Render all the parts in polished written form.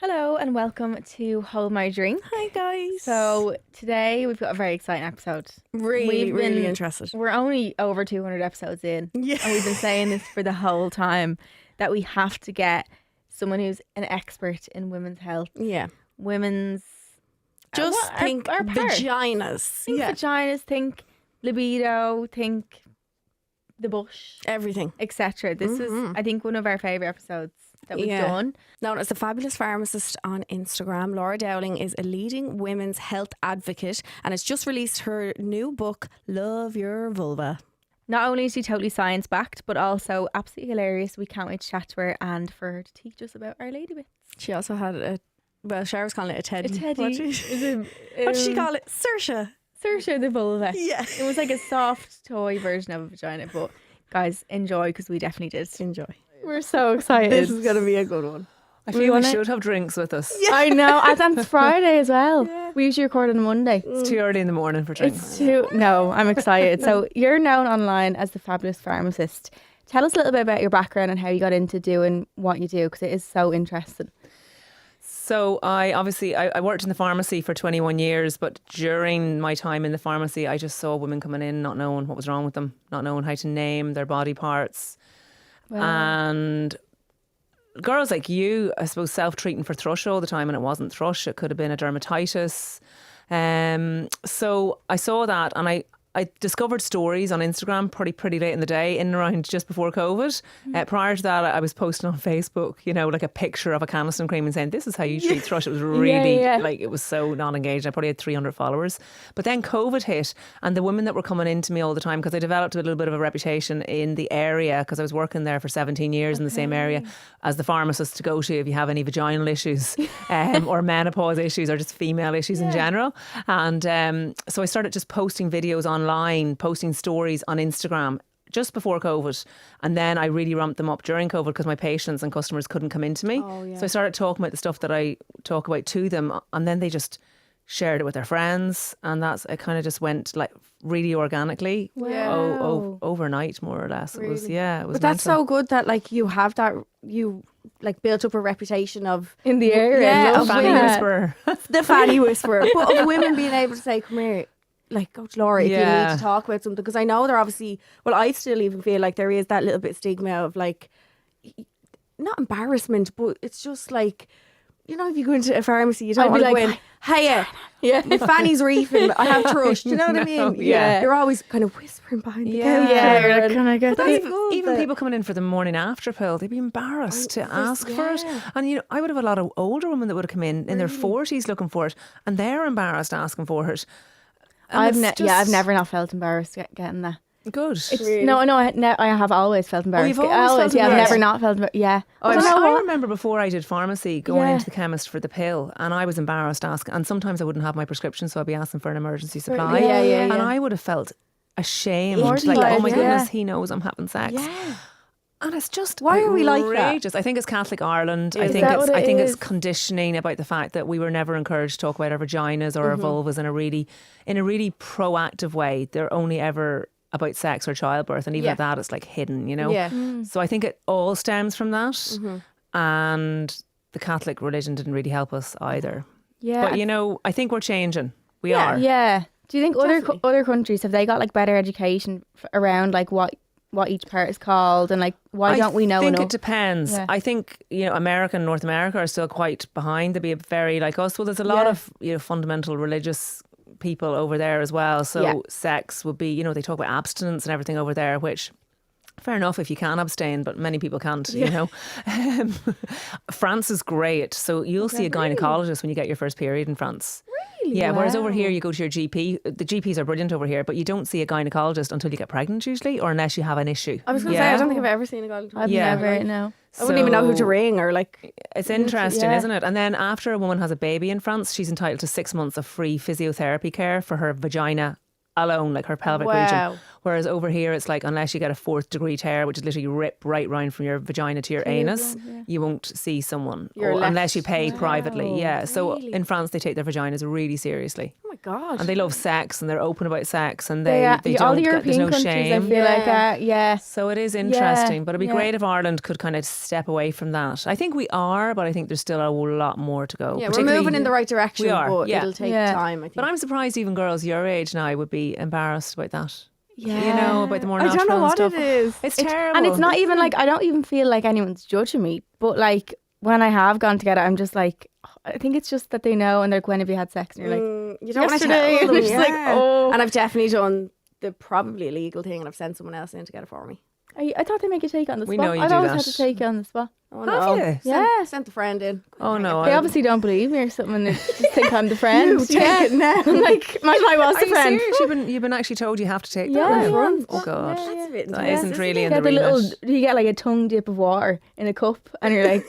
Hello and welcome to Hold My Drink. Hi guys. So today we've got a very exciting episode. Really interested. We're only over 200 episodes in. Yeah. And we've been saying this for the whole time that we have to get someone who's an expert in women's health. Yeah. Women's... Just our think parts. vaginas. Think vaginas, think libido, think the bush, Everything. etc. This is, I think, one of our favourite episodes that we've done. Known as the Fabulous Pharmacist on Instagram, Laura Dowling is a leading women's health advocate and has just released her new book, Love Your Vulva. Not only is she totally science backed, but also absolutely hilarious. We can't wait to chat to her and for her to teach us about our lady bits. She also had Cher was calling it a teddy. A teddy. What did she call it? Saoirse. Saoirse the vulva. Yeah. It was like a soft toy version of a vagina, but guys, enjoy because we definitely did. Enjoy. We're so excited. This is going to be a good one. I feel we should have drinks with us. Yeah. I know. And it's Friday as well. Yeah. We usually record on a Monday. It's too early in the morning for drinks. It's too... No, I'm excited. So you're known online as the Fabulous Pharmacist. Tell us a little bit about your background and how you got into doing what you do, because it is so interesting. So I worked in the pharmacy for 21 years, but during my time in the pharmacy, I just saw women coming in not knowing what was wrong with them, not knowing how to name their body parts. Wow. And girls like you, I suppose, self-treating for thrush all the time, and it wasn't thrush, it could have been a dermatitis. So I saw that, and I discovered stories on Instagram pretty late in the day, in and around just before COVID. Prior to that, I was posting on Facebook, like a picture of a Caniston cream and saying, this is how you treat thrush. It was really, like, it was so non-engaged. I probably had 300 followers. But then COVID hit, and the women that were coming into me all the time, because I developed a little bit of a reputation in the area, because I was working there for 17 years in the same area, as the pharmacist to go to if you have any vaginal issues or menopause issues or just female issues in general. And so I started just posting videos online, posting stories on Instagram just before COVID, and then I really ramped them up during COVID because my patients and customers couldn't come into me. So I started talking about the stuff that I talk about to them, and then they just shared it with their friends, and it kind of just went like really organically. Overnight, more or less. Really? It was but that's so good that like you have that, you like built up a reputation of in the area, of Fanny whisperer. The Fanny whisperer, but of women being able to say, come here, like, go to Laura if you need to talk about something, because I know there obviously, well, I still even feel like there is that little bit of stigma of like, not embarrassment, but it's just like, if you go into a pharmacy, you don't want to go in, hiya, my fanny's reefing, I have thrush. Do you know what I mean? Yeah. You're always kind of whispering behind the counter. You're like, can I get that? Even people coming in for the morning after pill, they'd be embarrassed to ask for it. And I would have a lot of older women that would have come in their 40s looking for it, and they're embarrassed asking for it. I've never not felt embarrassed getting that. Good. Really? No, I have always felt embarrassed. You've always felt embarrassed? I've never not felt embarrassed. Yeah. I remember before I did pharmacy going into the chemist for the pill, and I was embarrassed asking, and sometimes I wouldn't have my prescription, so I'd be asking for an emergency supply. And I would have felt ashamed, like, oh my goodness, he knows I'm having sex. Yeah. And it's just why are we like that? I think it's Catholic Ireland. I think it's conditioning about the fact that we were never encouraged to talk about our vaginas or our vulvas in a really proactive way. They're only ever about sex or childbirth, and even at that, it's like hidden, So I think it all stems from that, and the Catholic religion didn't really help us either. But I think we're changing. We are. Yeah. Do you think other countries, have they got like better education around like what each part is called, and like why don't we know enough? I think it depends. I think America and North America are still quite behind. They'd be very like us. Well, there's a lot of fundamental religious people over there as well. So sex would be, they talk about abstinence and everything over there, which fair enough if you can abstain, but many people can't, France is great. So you'll see a gynecologist when you get your first period in France. Really? Yeah, whereas over here you go to your GP. The GPs are brilliant over here, but you don't see a gynecologist until you get pregnant usually, or unless you have an issue. I was going to say, I don't think I've ever seen a gynecologist. I've never, no. I wouldn't even know who to ring or like. It's interesting, isn't it? And then after a woman has a baby in France, she's entitled to 6 months of free physiotherapy care for her vagina alone, like her pelvic region. Whereas over here, it's like, unless you get a 4th degree tear, which is literally rip right round from your vagina to your anus, you won't see someone unless you pay privately. Yeah. So in France, they take their vaginas really seriously. Oh my God. And they love sex and they're open about sex and they all don't the get, there's European no countries, shame. I feel like, So it is interesting, but it'd be Yeah. great if Ireland could kind of step away from that. I think we are, but I think there's still a whole lot more to go. Yeah, we're particularly- moving in the right direction, We are, but yeah. it'll take Yeah. time, I think. But I'm surprised even girls your age now would be embarrassed about that. Yeah. You know, about the more I natural don't know and what stuff. it is. It's terrible. And it's not even like, I don't even feel like anyone's judging me. But like, when I have gone to get it, I'm just like, I think it's just that they know and they're like, when have you had sex? And you're like, you don't want to yesterday. tell them. And it's like, oh. And I've definitely done the probably illegal thing and I've sent someone else in to get it for me. I thought they make you take it on the spot. We know you I've do always that. had to take it on the spot. Oh, Have no. you? Yeah. Sent a friend in. Oh no. They I- obviously don't believe me or something and they just think I'm the friend. You take it now. I'm like, imagine I was Are the you friend. serious? You've been actually told you have to take Yeah, that? yeah. Oh god. Yeah, That's a bit That intense, isn't really in Yeah, the the little, remit. you get like a tongue dip of water in a cup and you're like,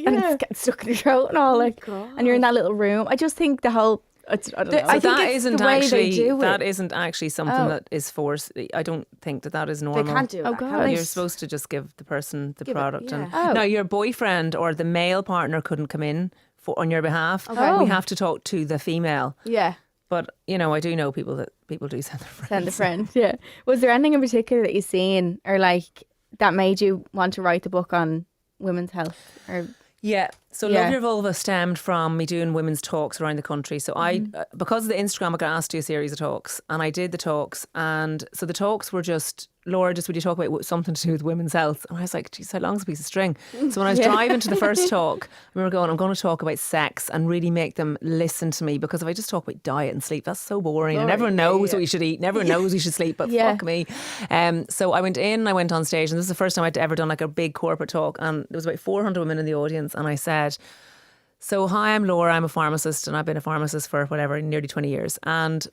and it's getting stuck in your throat and all like, and you're in that little room. I just think the whole, I don't know. So I think that it's isn't the way they actually do it. that isn't actually something Oh. that is forced. I don't think that is They normal. can't do Oh, that. God. can they? You're supposed to just give the person the Give it, product. And yeah. Oh. now your boyfriend or the male partner couldn't come in on your behalf. Okay. We have to talk to the female. Yeah. But you know, I do know people do send their friends. Send a friend. Yeah. Was there anything in particular that you've seen or like that made you want to write the book on women's health? Or Yeah. So Yeah. Love Your Vulva stemmed from me doing women's talks around the country. So I, because of the Instagram, I got asked to do a series of talks and I did the talks. And so the talks were just, Laura, just would you talk about something to do with women's health? And I was like, geez, how long's a piece of string? So when I was driving to the first talk, I remember going, I'm going to talk about sex and really make them listen to me because if I just talk about diet and sleep, that's so boring. And everyone knows what you should eat and everyone knows you should sleep, but Yeah. fuck me. So I went in, I went on stage and this is the first time I'd ever done like a big corporate talk and there was about 400 women in the audience and I said, so hi, I'm Laura, I'm a pharmacist and I've been a pharmacist for whatever, nearly 20 years. And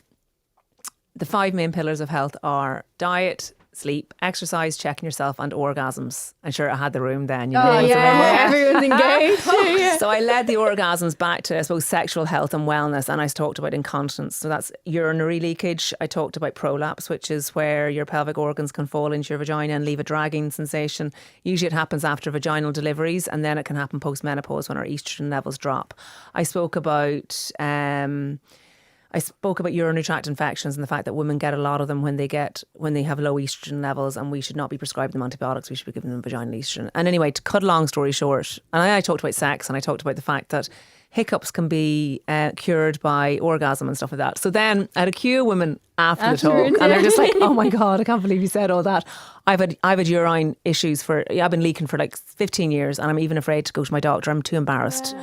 the 5 main pillars of health are diet, sleep, exercise, checking yourself and orgasms. I'm sure I had the room then. You know, everyone's engaged. Yeah. So I led the orgasms back to, I suppose, sexual health and wellness. And I talked about incontinence. So that's urinary leakage. I talked about prolapse, which is where your pelvic organs can fall into your vagina and leave a dragging sensation. Usually it happens after vaginal deliveries and then it can happen post-menopause when our estrogen levels drop. I spoke about urinary tract infections and the fact that women get a lot of them when they have low estrogen levels and we should not be prescribing them antibiotics, we should be giving them vaginal estrogen. And anyway, to cut a long story short, and I talked about sex and I talked about the fact that hiccups can be cured by orgasm and stuff like that. So then I had a queue of women after the talk and they're just like, oh my God, I can't believe you said all that. I've had urine issues I've been leaking for like 15 years and I'm even afraid to go to my doctor. I'm too embarrassed.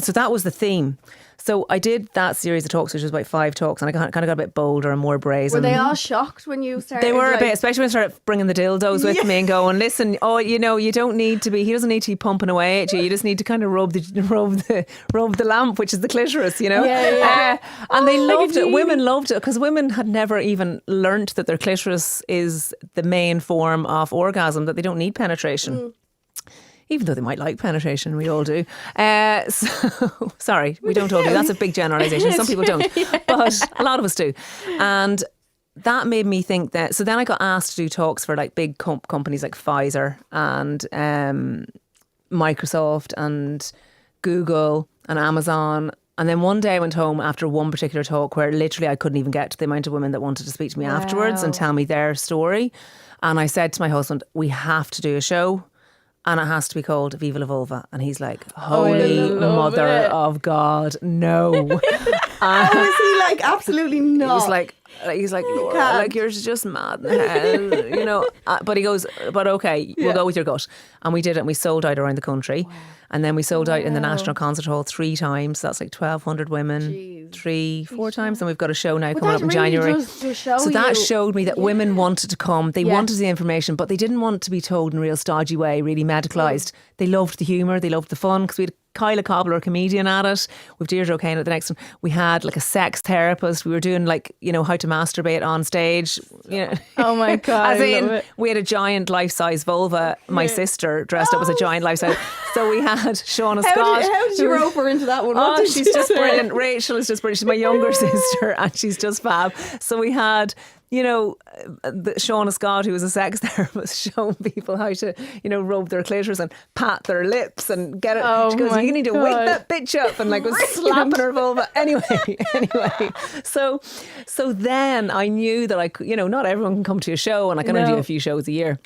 So that was the theme. So I did that series of talks, which was about 5 talks, and I kind of got a bit bolder and more brazen. Were they all shocked when you started? They were a like, bit, especially when I started bringing the dildos with me and going, listen, you don't need to be, he doesn't need to be pumping away at you. You just need to kind of rub the lamp, which is the clitoris, you know? And they loved it. Women loved it because women had never even learnt that their clitoris is the main form of orgasm, that they don't need penetration. Even though they might like penetration, we all do. So, sorry, we don't all do. That's a big generalisation. Some people don't, but a lot of us do. And that made me think that. So then I got asked to do talks for like big companies like Pfizer and Microsoft and Google and Amazon. And then one day I went home after one particular talk where literally I couldn't even get to the amount of women that wanted to speak to me afterwards and tell me their story. And I said to my husband, we have to do a show. And it has to be called Viva La Vulva. And he's like, holy mother of God, no. Oh, is he like, absolutely not? He's like, Laura, like you're just mad in the head, you know. But he goes, but okay, we'll go with your gut. And we did it and we sold out around the country. Wow. And then we sold out in the National Concert Hall 3 times. That's like 1,200 women, 3-4 times. And we've got a show now coming up in January. So that showed me that women wanted to come. They wanted the information, but they didn't want to be told in a real stodgy way, really medicalised. They loved the humour, they loved the fun because we had Kyla Cobbler, a comedian, at it. With Deirdre O'Kane at the next one. We had like a sex therapist. We were doing like, you know, how to masturbate on stage. You know. Oh my God. As in, we had a giant life-size vulva. My sister dressed up as a giant life-size. So we had Shauna Scott. How did you rope her into that one? Oh, she's just brilliant. Rachel is just brilliant. She's my younger sister and she's just fab. So we had you know, Shauna Scott, who was a sex therapist, showing people how to, you know, rub their clitoris and pat their lips and get it. She goes, you need to wake that bitch up, and like was slapping her vulva. Anyway. So then I knew that you know, not everyone can come to a show, and I can only do a few shows a year.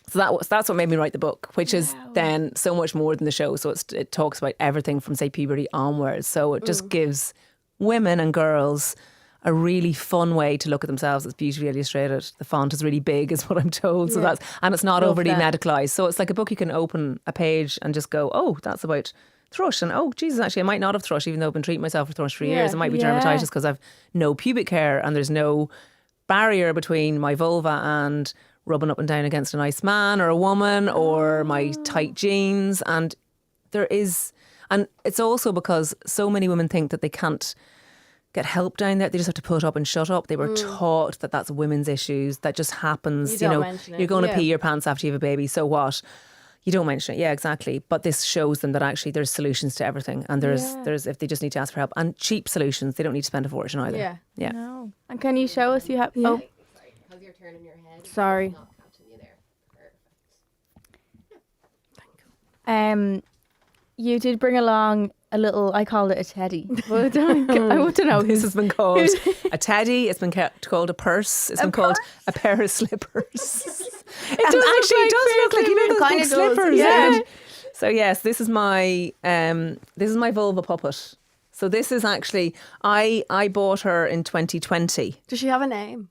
So that's what made me write the book, which is then so much more than the show. So it talks about everything from, say, puberty onwards. So it just gives women and girls a really fun way to look at themselves. It's beautifully illustrated. The font is really big, is what I'm told. So and it's not overly medicalised. So it's like a book you can open a page and just go, oh, that's about thrush, and oh Jesus, actually I might not have thrush, even though I've been treating myself for thrush for years. It might be dermatitis because I've no pubic hair and there's no barrier between my vulva and rubbing up and down against a nice man or a woman or my tight jeans. And there is, and it's also because so many women think that they can't get help down there. They just have to put up and shut up. They were taught that that's women's issues. That just happens. You know, you're going to pee your pants after you have a baby. So what? You don't mention it. Yeah, exactly. But this shows them that actually there's solutions to everything. And there's if they just need to ask for help, and cheap solutions. They don't need to spend a fortune either. Yeah. No. And can you show us you have? Yeah. Oh, Because you're turning your head. Sorry. Not catching you there. you did bring along a little, I called it a teddy. But I want to know. This has been called a teddy. It's been called a purse. It's been called a pair of slippers. It does look like, you know, those big slippers. Yeah. So yes, this is my vulva puppet. So this is actually, I bought her in 2020. Does she have a name?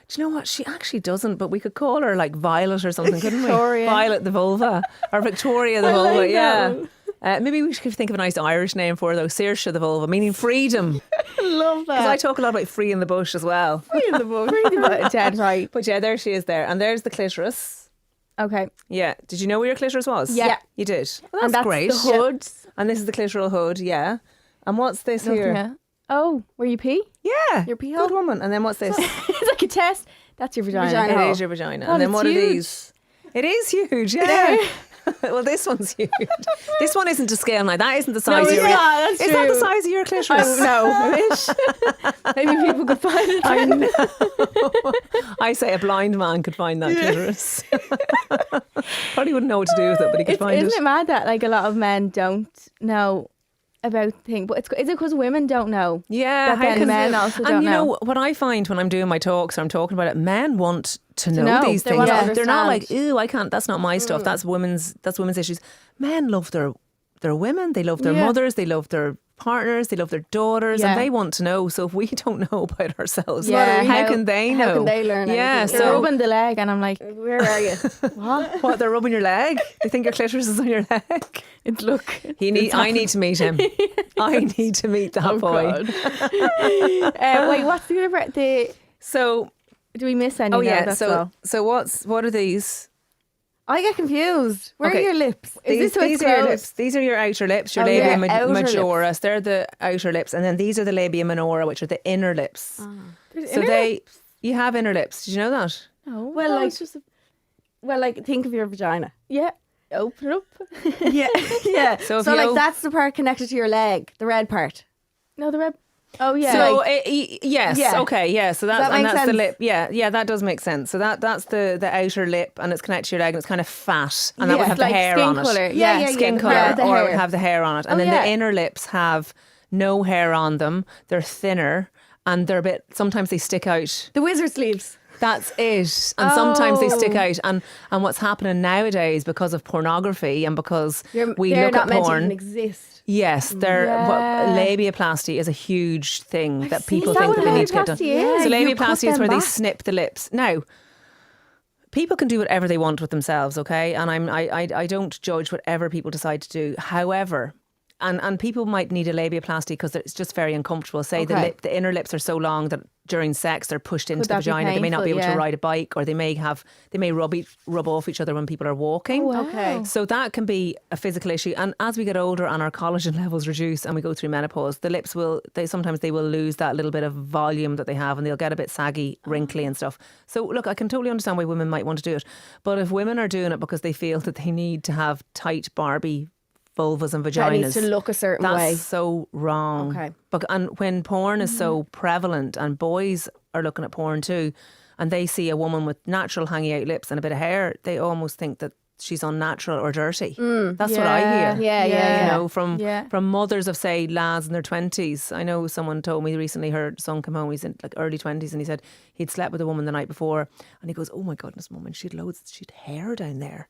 Do you know what? She actually doesn't, but we could call her like Violet or something, couldn't we? Victoria. Violet the vulva, or Victoria the vulva. like yeah. that. Maybe we should think of a nice Irish name for her though. Saoirse the vulva, meaning freedom. I love Because I talk a lot about free in the bush as well. Free in the book. Free in the book. Dead right. But yeah, there she is there. And there's the clitoris. Okay. Yeah. Did you know where your clitoris was? Yeah. You did. Well, And that's great. the hood. And this is the clitoral hood, yeah. And what's this Looking here? at- Oh, where you pee? Yeah. Your pee Good hole? woman. And then what's this? It's like a test. That's your vagina. Vagina. It is your vagina. God, and then it's what are huge. these? It is huge, yeah. Well, this one's huge. This one isn't to scale now. That isn't the size of it's your... not, that's It's not the true. size of your clitoris. No, I wish. Maybe people could find it. I know. I say a blind man could find that clitoris. Probably wouldn't know what to do with it, but he could find Isn't it. it mad that like a lot of men don't know about things? But is it because women don't know? Yeah, That then how- men also don't and you know. know what I find when I'm doing my talks or I'm talking about it, men want to know know. these They things. want to They're not like, understand. ooh, I can't. That's not my stuff. That's women's issues. Men love their women. They love their mothers. They love their partners. They love their daughters, Yeah. and they want to know. So if we don't know about ourselves, Yeah. how can they know? How can they learn Yeah, anything? They're so rubbing the leg, and I'm like, Where are you? what? They're rubbing your leg. They think your clitoris is on your leg. it's look. I need to meet him. I need to meet that boy. Wait, what's the other part? So. Do we miss any? Oh No, yeah. that's So all. what are these? I get confused. Where Okay. are your lips? Is this what these it's are your called? lips. These are your outer lips, your Oh, labia yeah, outer majora. They're the outer lips, and then these are the labia minora, which are the inner lips. There's So inner- you have inner lips. Did you know that? No, Well, no, like- it's just Well, like, think of your vagina. yeah. Open it up. Yeah. Yeah. So So, if you like, op- that's the part connected to your leg, the red part. No, the red. Oh yeah. So yes, Yeah. okay, yeah. So that that's make the sense? lip. Yeah, that does make sense. So that's the outer lip, and it's connected to your leg, and it's kind of fat, and that Yeah. would have like the hair skin on colour. it. Yeah, Skin the colour, hair, the or it hair. would have the hair on it, and Oh, then yeah. the inner lips have no hair on them. They're thinner, and they're a bit. Sometimes they stick out. The wizard sleeves. That's it. And sometimes they stick Oh. out. And what's happening nowadays because of pornography and because we they're look not at meant to porn. even exist. Yes, Yeah. labiaplasty is a huge thing that people Is that think what that they need to get done. labiaplasty is? So Yeah, you cut labiaplasty is them where they back. snip the lips. Now, people can do whatever they want with themselves, okay? And I don't judge whatever people decide to do. However, and people might need a labiaplasty because it's just very uncomfortable. Say Okay. the inner lips are so long that during sex they're pushed into the that be vagina. They may not be able painful? to Yeah. ride a bike, or they may rub off each other when people are walking. Oh, wow. Okay. So that can be a physical issue. And as we get older and our collagen levels reduce and we go through menopause, the lips sometimes they will lose that little bit of volume that they have, and they'll get a bit saggy, wrinkly and stuff. So look, I can totally understand why women might want to do it. But if women are doing it because they feel that they need to have tight Barbie vulvas and That needs vaginas, to look a certain that's way. so wrong. Okay. And when porn is so prevalent and boys are looking at porn too, and they see a woman with natural hanging out lips and a bit of hair, they almost think that she's unnatural or dirty. That's what I hear. Yeah. You know, from mothers of, say, lads in their 20s. I know someone told me recently her son came home, he's in like early 20s, and he said he'd slept with a woman the night before, and he goes, oh my goodness, mum, and she'd hair down there.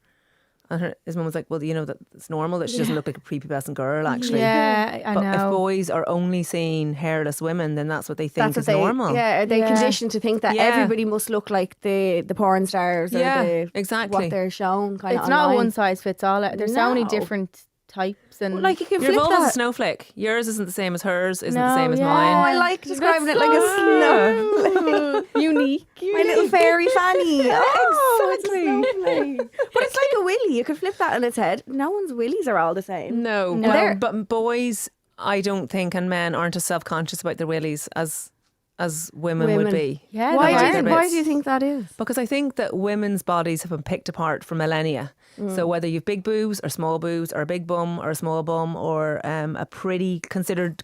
And his mum was like, well, you know, that it's normal that she doesn't look like a prepubescent girl, actually. Yeah, I but know. if boys are only seeing hairless women, then that's what they think is normal. Yeah, are they conditioned to think that Yeah. everybody must look like the porn stars or exactly. what they're shown kind of It's not online. one size fits all. There's so many No. different types, and Well, like you can Your flip vulva's a that. snowflake. Yours isn't the same as hers, isn't No, the same as yeah. Oh, mine. I like describing it like a snow. unique. My little fairy fanny. Oh, Exactly. it's lovely. But it's like a willy. You could flip that on its head. No one's willies are all the same. No, No. well, but boys, I don't think, and men aren't as self-conscious about their willies as women would be. Yeah, Why they do, are. their why bits. do you think that is? Because I think that women's bodies have been picked apart for millennia. So whether you've big boobs or small boobs or a big bum or a small bum or a pretty considered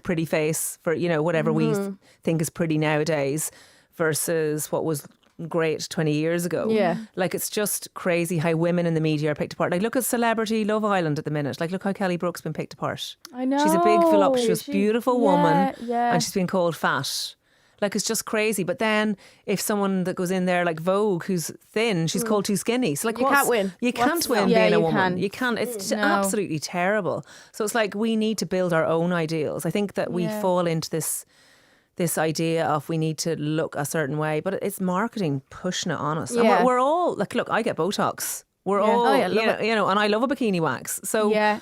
pretty face for, you know, whatever we think is pretty nowadays versus what was great 20 years ago. Yeah. Like, it's just crazy how women in the media are picked apart. Like, look at Celebrity Love Island at the minute. Like, look how Kelly Brook's been picked apart. I know. She's a big voluptuous beautiful woman, yeah. and she's been called fat. Like, it's just crazy. But then if someone that goes in there like Vogue, who's thin, she's called too skinny. So like, You can't win. You can't What's win wrong? Yeah, being a you woman. can't. You can't. It's No. absolutely terrible. So it's like we need to build our own ideals. I think that we fall into this idea of we need to look a certain way, but it's marketing pushing it on us. And Yeah. we're all like, look, I get Botox. We're all, Oh, yeah, love you know, and I love a bikini wax. So Yeah.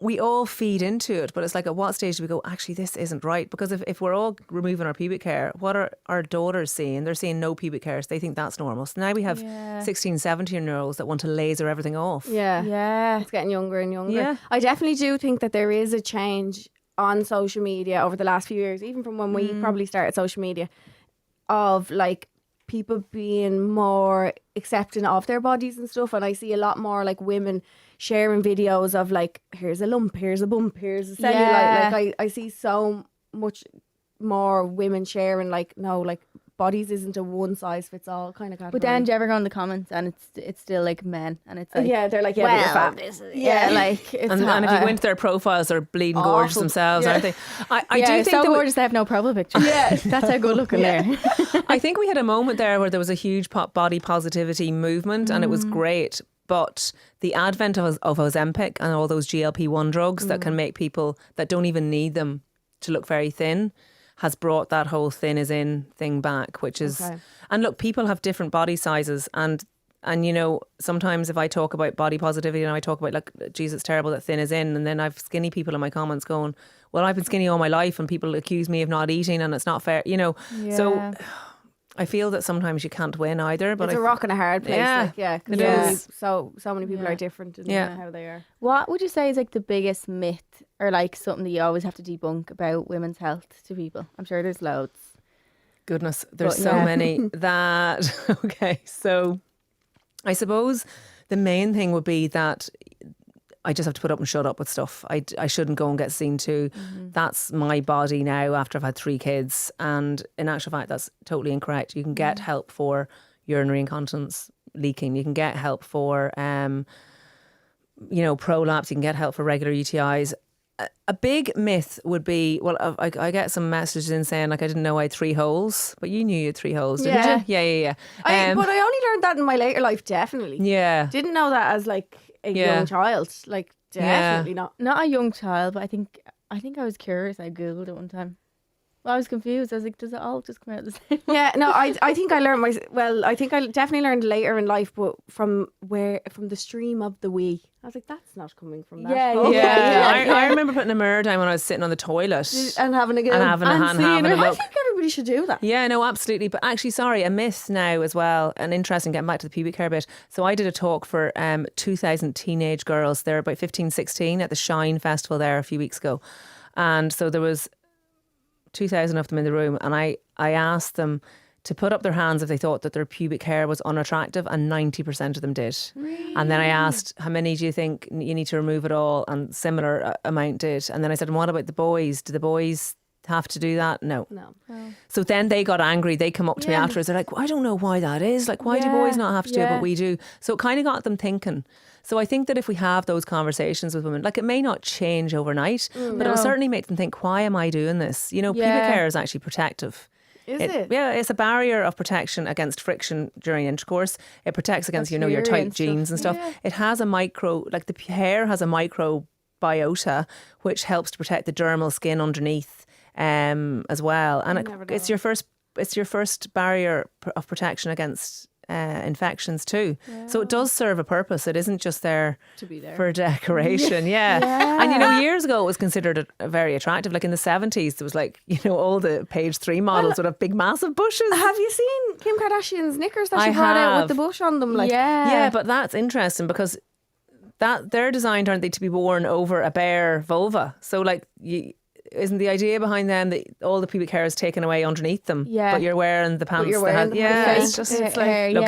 we all feed into it, but it's like, at what stage do we go, actually, this isn't right? Because if we're all removing our pubic hair, what are our daughters seeing? They're seeing no pubic hair, so they think that's normal. So now we have 16, 17-year-olds that want to laser everything off. Yeah. Yeah. It's getting younger and younger. Yeah. I definitely do think that there is a change on social media over the last few years, even from when we probably started social media, of like people being more accepting of their bodies and stuff. And I see a lot more like women sharing videos of like, here's a lump, here's a bump, here's a cellulite. Yeah. Like I see so much more women sharing like, no, like bodies isn't a one size fits all kind of category. But then do you ever go in the comments and it's still like men, and it's like, yeah, they're like, yeah, but you're fat. yeah, like it's And if you go into their profiles, they're bleeding gorgeous Awful. themselves. Yeah. Aren't they? I yeah, do think so that gorgeous they have no profile picture. Yeah, that's how good looking they're. I think we had a moment there where there was a huge body positivity movement, and it was great. But the advent of Ozempic and all those GLP-1 drugs that can make people that don't even need them to look very thin has brought that whole thin is in thing back, which is, and look, people have different body sizes, and you know, sometimes if I talk about body positivity and I talk about like, geez, it's terrible that thin is in, and then I've skinny people in my comments going, well, I've been skinny all my life and people accuse me of not eating and it's not fair, you know. So I feel that sometimes you can't win either. But it's a rock and a hard place. Yeah, Like, yeah, it because is. so many people are different in how they are. What would you say is like the biggest myth, or like something that you always have to debunk about women's health to people? I'm sure there's loads. Goodness, there's But, so yeah. many that, okay, so I suppose the main thing would be that I just have to put up and shut up with stuff. I shouldn't go and get seen to. That's my body now after I've had 3 kids. And in actual fact, that's totally incorrect. You can get help for urinary incontinence, leaking. You can get help for, you know, prolapse. You can get help for regular UTIs. A big myth would be, well, I get some messages in saying like, I didn't know I had 3 holes, but you knew you had 3 holes, didn't Yeah. you? Yeah. But I only learned that in my later life, definitely. Yeah. Didn't know that as like a Yeah. young child. Like, definitely not. Not a young child, but I think I was curious. I googled it one time. Well, I was confused. I was like, does it all just come out the same? Yeah, no, I think I learned I think I definitely learned later in life, but from the stream of the wee. I was like, that's not coming from that. Yeah, hole. Yeah. I remember putting a mirror down when I was sitting on the toilet And having a go. and having a seeing having a it. I look. think everybody should do that. Yeah, no, absolutely. But actually, sorry, a myth now as well. And interesting, getting back to the pubic hair bit. So I did a talk for 2,000 teenage girls. They're about 15, 16 at the Shine Festival there a few weeks ago. And so there was 2,000 of them in the room. And I asked them to put up their hands if they thought that their pubic hair was unattractive, and 90% of them did. Really? And then I asked, how many do you think you need to remove it all? And similar amount did. And then I said, and what about the boys? Do the boys have to do that? No. No. So then they got angry. They come up to me afterwards. They're like, I don't know why that is. Like, why do boys not have to do it, but we do? So it kind of got them thinking. So I think that if we have those conversations with women, like it may not change overnight, but it'll certainly make them think, why am I doing this? You know, pubic hair is actually protective. Is it? Yeah, it's a barrier of protection against friction during intercourse. It protects against, you know, your tight jeans and stuff. It has a like the hair has a microbiota, which helps to protect the dermal skin underneath as well. And it's your first barrier of protection against infections too. So it does serve a purpose. It isn't just there to be there for decoration. And you know, years ago it was considered very attractive. Like in the 70s there was like, you know, all the page 3 models would have big massive bushes. Have you seen Kim Kardashian's knickers that she brought out with the bush on them? Like, yeah, but that's interesting because that they're designed, aren't they, to be worn over a bare vulva. So like isn't the idea behind them that all the pubic hair is taken away underneath them, but you're wearing the pants? It's just it's like, look,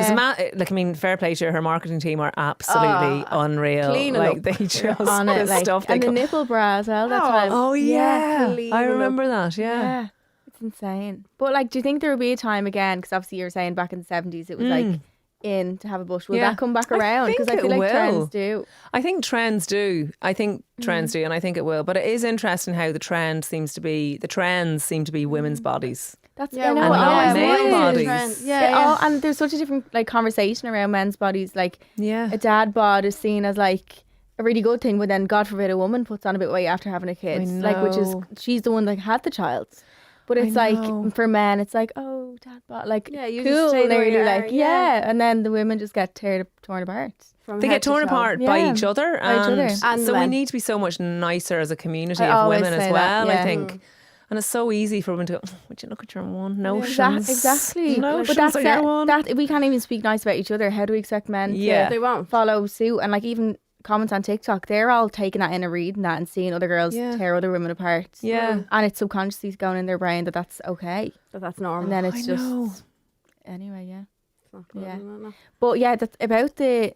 like I mean, fair play to her marketing team are absolutely unreal. Like they just on it, like, stuff and the nipple bra as well. That time. Oh yeah, I remember that. Yeah, it's insane. But like, do you think there will be a time again? Because obviously you're saying back in the 70s it was like in to have a bush. Will that come back around? Because I feel like trends do. I think trends do. And I think it will. But it is interesting how the trends seem to be women's bodies. That's and not male bodies. And there's such a different like conversation around men's bodies. Like a dad bod is seen as like a really good thing, but then God forbid a woman puts on a bit of weight after having a kid. Like, which is she's the one that had the child. But it's like for men, it's like, oh, dad bod, like you cool, just stay there nearly you are, like and then the women just get torn apart. They get torn apart by each other, and so we need to be so much nicer as a community of women as well. I think, and it's so easy for women to go, would you look at your own notions? Exactly. Notions but that's that we can't even speak nice about each other. How do we expect men to follow suit? And like even comments on TikTok, they're all taking that in and reading that and seeing other girls tear other women apart. And it's subconsciously going in their brain that that's okay, that's normal. and then it's anyway. But that's about the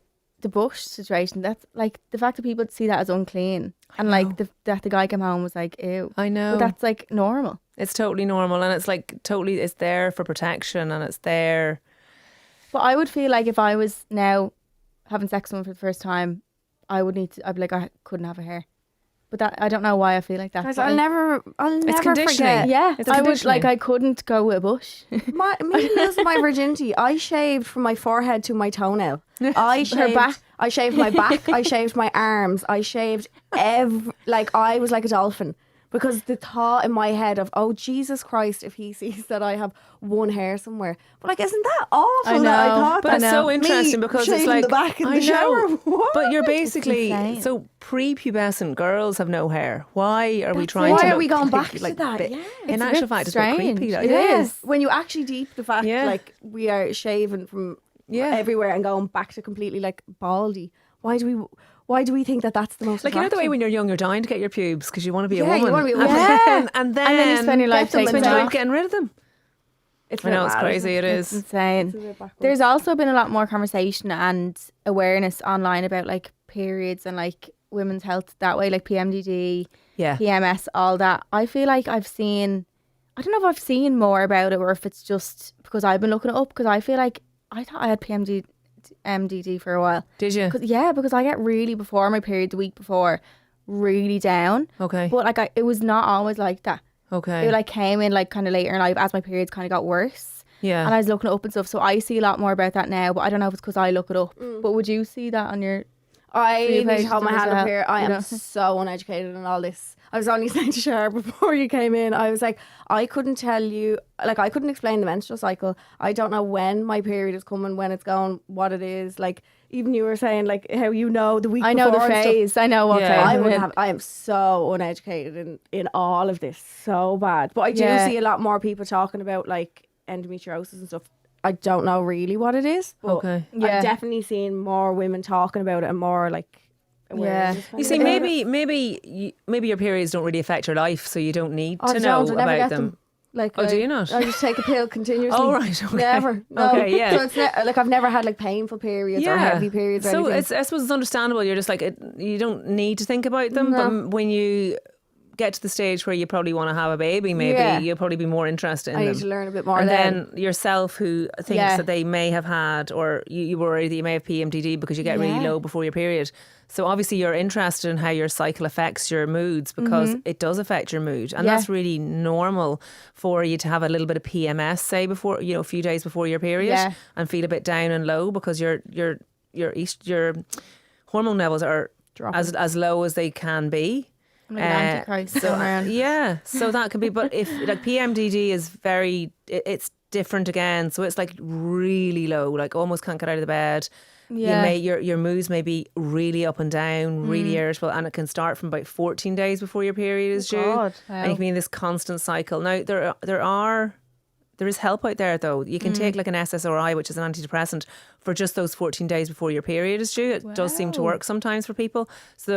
bush situation. That's like the fact that people see that as unclean, and like that the guy came home was like, ew. I know, but that's like normal. It's totally normal, and it's like totally, it's there for protection, and it's there. But I would feel like if I was now having sex with someone for the first time, I'd be like, I couldn't have a hair. But that, I don't know why I feel like that. Guys, I'll never forget. Yeah, I would like, I couldn't go with a bush. Me losing my virginity, I shaved from my forehead to my toenail. I shaved my back. I shaved my arms. I shaved like I was like a dolphin. Because the thought in my head of, oh, Jesus Christ, if he sees that I have one hair somewhere. But like, isn't that awful? I know. That I thought but it's so interesting because it's like, the back in the shower. What? But you're basically, so prepubescent girls have no hair. Why are we trying to? Why are we going back to that? In actual fact, it's a bit creepy. It is. When you actually deep the fact, like we are shaven from everywhere and going back to completely like baldy. Why do we think that that's the most like, you know the way when you're young you're dying to get your pubes because you want to be a woman. You want to be a woman. And then you spend your life taking them off, getting rid of them. I know, it's crazy. It is insane. There's also been a lot more conversation and awareness online about like periods and like women's health that way, like PMDD, PMS, all that. I feel like I don't know if I've seen more about it or if it's just because I've been looking it up, because I feel like I thought I had MDD for a while. Did you? Because I get really, before my period, the week before, really down. Okay. But like it was not always like that. Okay. It like came in like kind of later in life as my periods kind of got worse. Yeah. And I was looking it up and stuff. So I see a lot more about that now, but I don't know if it's because I look it up. But would you see that on your... I need to hold my hand up here. I am so uneducated in all this. I was only saying to Cher before you came in, I was like, I couldn't tell you, like I couldn't explain the menstrual cycle. I don't know when my period is coming, when it's going, what it is. Like even you were saying like how you know the week I know before the phase. I know what phase. I am so uneducated in all of this, so bad. But I do see a lot more people talking about like endometriosis and stuff. I don't know really what it is, but I've definitely seen more women talking about it and more like awareness. You see, maybe your periods don't really affect your life, so you don't need to know about them. Like, do you not? I just take a pill continuously. Oh, right. Okay. Never. No. Okay, yeah. So it's like I've never had like painful periods or heavy periods. Or anything. I suppose it's understandable. You're just like you don't need to think about them, but when you get to the stage where you probably want to have a baby, maybe you'll probably be more interested in I them. need to learn a bit more. And then yourself, who thinks that they may have had, or you worry that you may have PMDD because you get really low before your period. So obviously you're interested in how your cycle affects your moods, because it does affect your mood, and that's really normal for you to have a little bit of PMS, say before, you know, a few days before your period, and feel a bit down and low because your hormone levels are as low as they can be. So that can be, but if like PMDD is it's different again, so it's like really low, like almost can't get out of the bed. Your moods may be really up and down, really irritable, and it can start from about 14 days before your period is due, and you can be in this constant cycle. Now there is help out there though. You can take like an SSRI, which is an antidepressant, for just those 14 days before your period is due. It does seem to work sometimes for people. So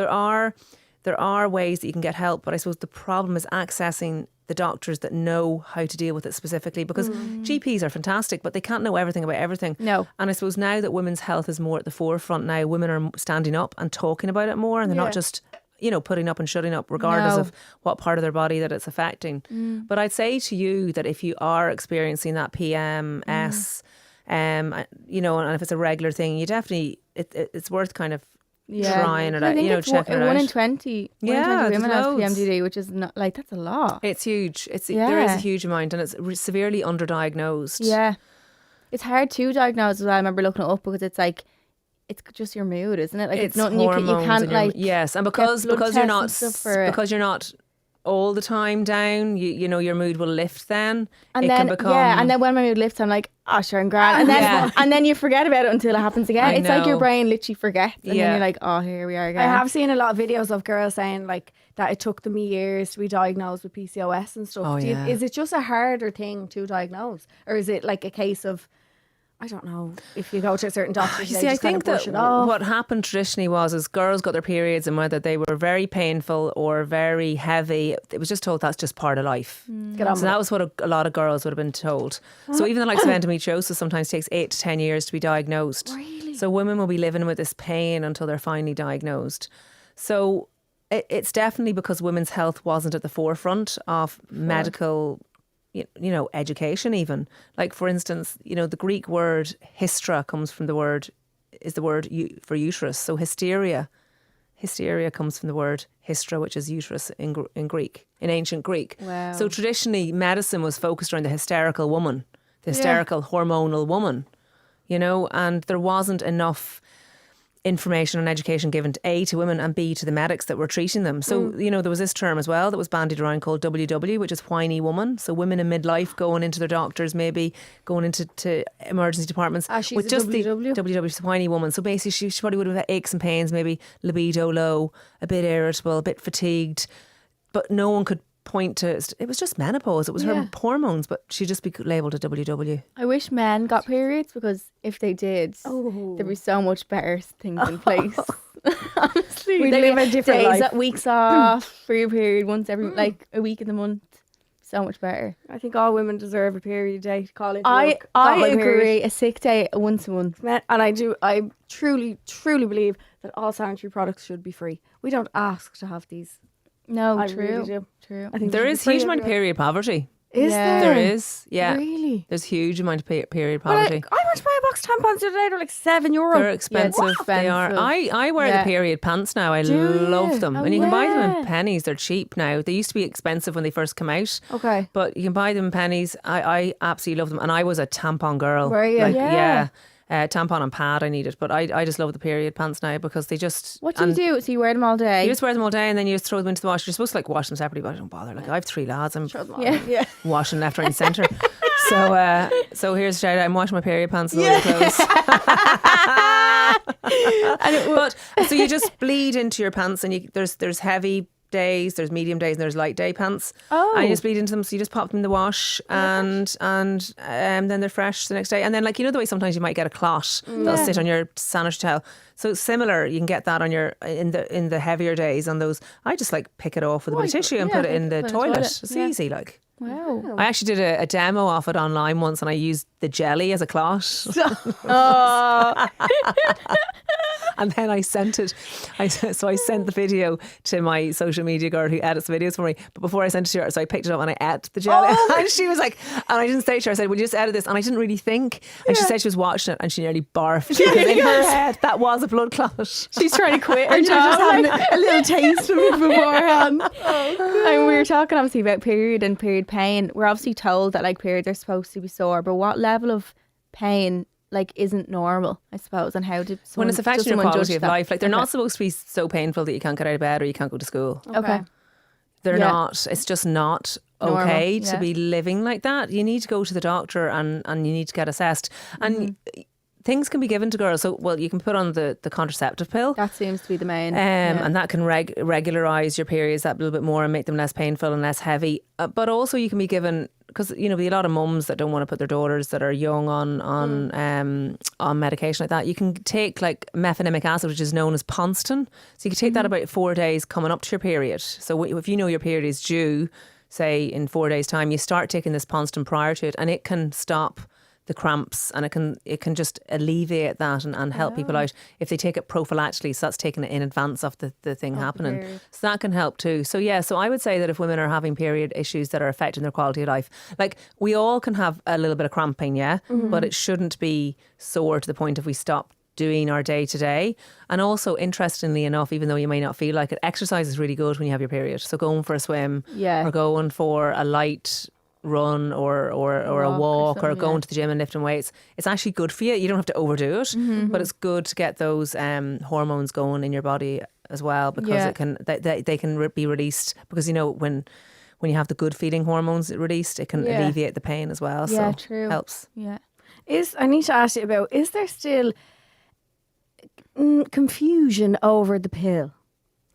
there are ways that you can get help, but I suppose the problem is accessing the doctors that know how to deal with it specifically, because GPs are fantastic, but they can't know everything about everything. No. And I suppose now that women's health is more at the forefront now, women are standing up and talking about it more, and they're not just, you know, putting up and shutting up regardless of what part of their body that it's affecting. But I'd say to you that if you are experiencing that PMS, you know, and if it's a regular thing, you definitely, it's worth kind of trying it out, you know, checking it out. 1 in 20 women have PMDD, which is not, like, that's a lot. It's huge. There is a huge amount, and it's severely underdiagnosed. Yeah. It's hard to diagnose as well. I remember looking it up because it's like, it's just your mood, isn't it? Like it's nothing you can't like. Yes, and because you're not all the time down, you know, your mood will lift then. And then and then when my mood lifts, I'm like, oh sure, I'm grand. And then you forget about it until it happens again. It's like your brain literally forgets, and then you're like, oh, here we are again. I have seen a lot of videos of girls saying like that it took them years to be diagnosed with PCOS and stuff. Is it just a harder thing to diagnose, or is it like a case of, I don't know, if you go to a certain doctor, you see, I think that what happened traditionally was girls got their periods, and whether they were very painful or very heavy, it was just told that's just part of life. Get on so that was what a lot of girls would have been told. So even the likes of endometriosis sometimes takes 8 to 10 years to be diagnosed. Really? So women will be living with this pain until they're finally diagnosed. So it's definitely because women's health wasn't at the forefront of medical, you know, education even. Like, for instance, you know, the Greek word hystra comes from the word for uterus. So hysteria comes from the word hystra, which is uterus in Greek, in ancient Greek. Wow. So traditionally medicine was focused around the hysterical woman, the hysterical hormonal woman, you know, and there wasn't enough information and education given to women, and B, to the medics that were treating them. So, you know, there was this term as well that was bandied around called WW, which is whiny woman. So women in midlife going into their doctors, maybe going into emergency departments with just WW. The WW, she's a whiny woman. So basically she probably would have had aches and pains, maybe libido low, a bit irritable, a bit fatigued, but no one could point to it was just menopause. It was her hormones, but she'd just be labelled a WW. I wish men got periods, because if they did, there'd be so much better things in place. Honestly, we live a different life. Weeks off for your period once every like a week in the month. So much better. I think all women deserve a period day to call it. I agree. A sick day once a month. And I truly believe that all sanitary products should be free. We don't ask to have these. No, I true. Really do. True. I think there is huge amount of period poverty. Is there? There is, yeah. Really? There's huge amount of period poverty. I went to buy a box of tampons the other day. They're like €7. They're expensive. They are. I wear the period pants now. I love them, and you can buy them in Pennies. They're cheap now. They used to be expensive when they first came out. Okay, but you can buy them in Pennies. I absolutely love them, and I was a tampon girl. Were you? Yeah. Tampon and pad I needed, but I just love the period pants now because they just... What do you do? So you wear them all day? You just wear them all day, and then you just throw them into the washer. You're supposed to like wash them separately, but I don't bother. Like, I have 3 lads, I'm washing left, right and centre. So here's a shout out, I'm washing my period pants and all your clothes. So you just bleed into your pants, and there's heavy days, there's medium days, and there's light day pants. And you just bleed into them, so you just pop them in the wash, and then they're fresh the next day. And then, like, you know the way sometimes you might get a clot that'll sit on your sanitary towel. So similar, you can get that on your in the heavier days on those. I just like pick it off with a bit of tissue and put it in the toilet. It's easy, like. Wow. I actually did a demo of it online once, and I used the jelly as a clot. And then I sent it. So I sent the video to my social media girl who edits videos for me. But before I sent it to her, so I picked it up and I ate the jelly. And she was like, and I didn't say to her, I said, "Will you just edit this?" And I didn't really think. And she said she was watching it and she nearly barfed. Because in her head, that was a blood clot. She's trying to quit her And you're just job. having a little taste of it beforehand. And we were talking obviously about period and period pain. We're obviously told that like periods are supposed to be sore, but what level of pain like isn't normal, I suppose, and how do When it's affecting your quality of life, like they're Okay. not supposed to be so painful that you can't get out of bed or you can't go to school. Okay. They're Yeah. not. It's just not Normal, okay to yeah. be living like that. You need to go to the doctor and you need to get assessed. And things can be given to girls. So, well, you can put on the contraceptive pill. That seems to be the main. Yeah. And that can regularise your periods that little bit more and make them less painful and less heavy. But also you can be given, because you know, be a lot of mums that don't want to put their daughters that are young on medication like that. You can take like mefenamic acid, which is known as Ponston. So you can take that about 4 days coming up to your period. So if you know your period is due, say in 4 days' time, you start taking this Ponston prior to it, and it can stop the cramps, and it can just alleviate that and help people out if they take it prophylactically. So that's taking it in advance of the thing happening. period. So that can help too. So yeah, so I would say that if women are having period issues that are affecting their quality of life, like we all can have a little bit of cramping, but it shouldn't be sore to the point if we stop doing our day to day. And also, interestingly enough, even though you may not feel like it, exercise is really good when you have your period. So going for a swim, Yeah. or going for a light run or a walk or something, going yeah. to the gym and lifting weights, it's actually good for you. You don't have to overdo it, but it's good to get those hormones going in your body as well, because Yeah. it can they can be released, because you know when you have the good feeling hormones released, it can Yeah. alleviate the pain as well. Yeah, so true. helps. Yeah. I need to ask you about, is there still confusion over the pill?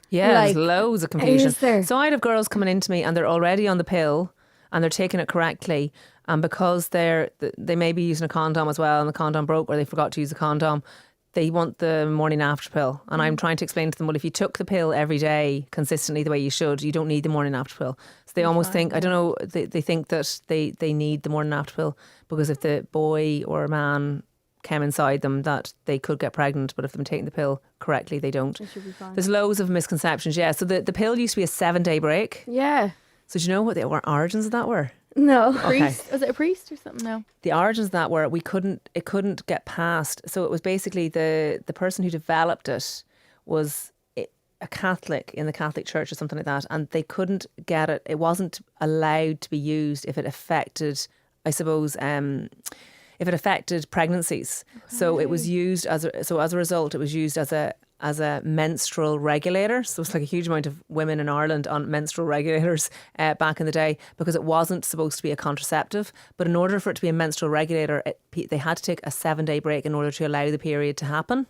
Yeah, Like, there's loads of confusion. is there? So I'd have girls coming into me and they're already on the pill and they're taking it correctly, and because they may be using a condom as well and the condom broke or they forgot to use the condom, they want the morning after pill. And I'm trying to explain to them, well, if you took the pill every day consistently the way you should, you don't need the morning after pill. So they almost think, I don't know, they think that they need the morning after pill because if the boy or man came inside them that they could get pregnant, but if they're taking the pill correctly, they don't. Should be fine. There's loads of misconceptions, yeah. So the pill used to be a 7-day break. Yeah. So do you know what the origins of that were? No. Priest? Was it a priest or something? No. The origins of that were it couldn't get past. So it was basically the person who developed it was a Catholic in the Catholic Church or something like that, and they couldn't get it. It wasn't allowed to be used if it affected, I suppose, if it affected pregnancies. Okay. So it was used as a result, it was used as a menstrual regulator. So it's like a huge amount of women in Ireland on menstrual regulators back in the day, because it wasn't supposed to be a contraceptive. But in order for it to be a menstrual regulator, they had to take a 7-day break in order to allow the period to happen.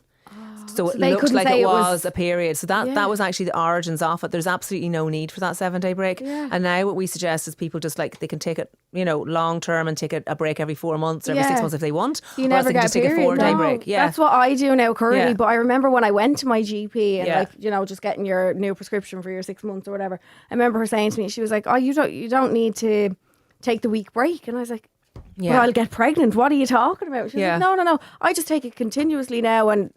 So it looked like it was a period. So that was actually the origins of it. There's absolutely no need for that 7-day break. Yeah. And now what we suggest is people just like, they can take it, long term and take a break every 4 months or every 6 months if they want. You never get just take a 4-day break. Yeah. That's what I do now currently. Yeah. But I remember when I went to my GP and just getting your new prescription for your 6 months or whatever. I remember her saying to me, she was like, "Oh, you don't need to take the week break." And I was like, "Well, I'll get pregnant. What are you talking about?" She was like, No. I just take it continuously now, and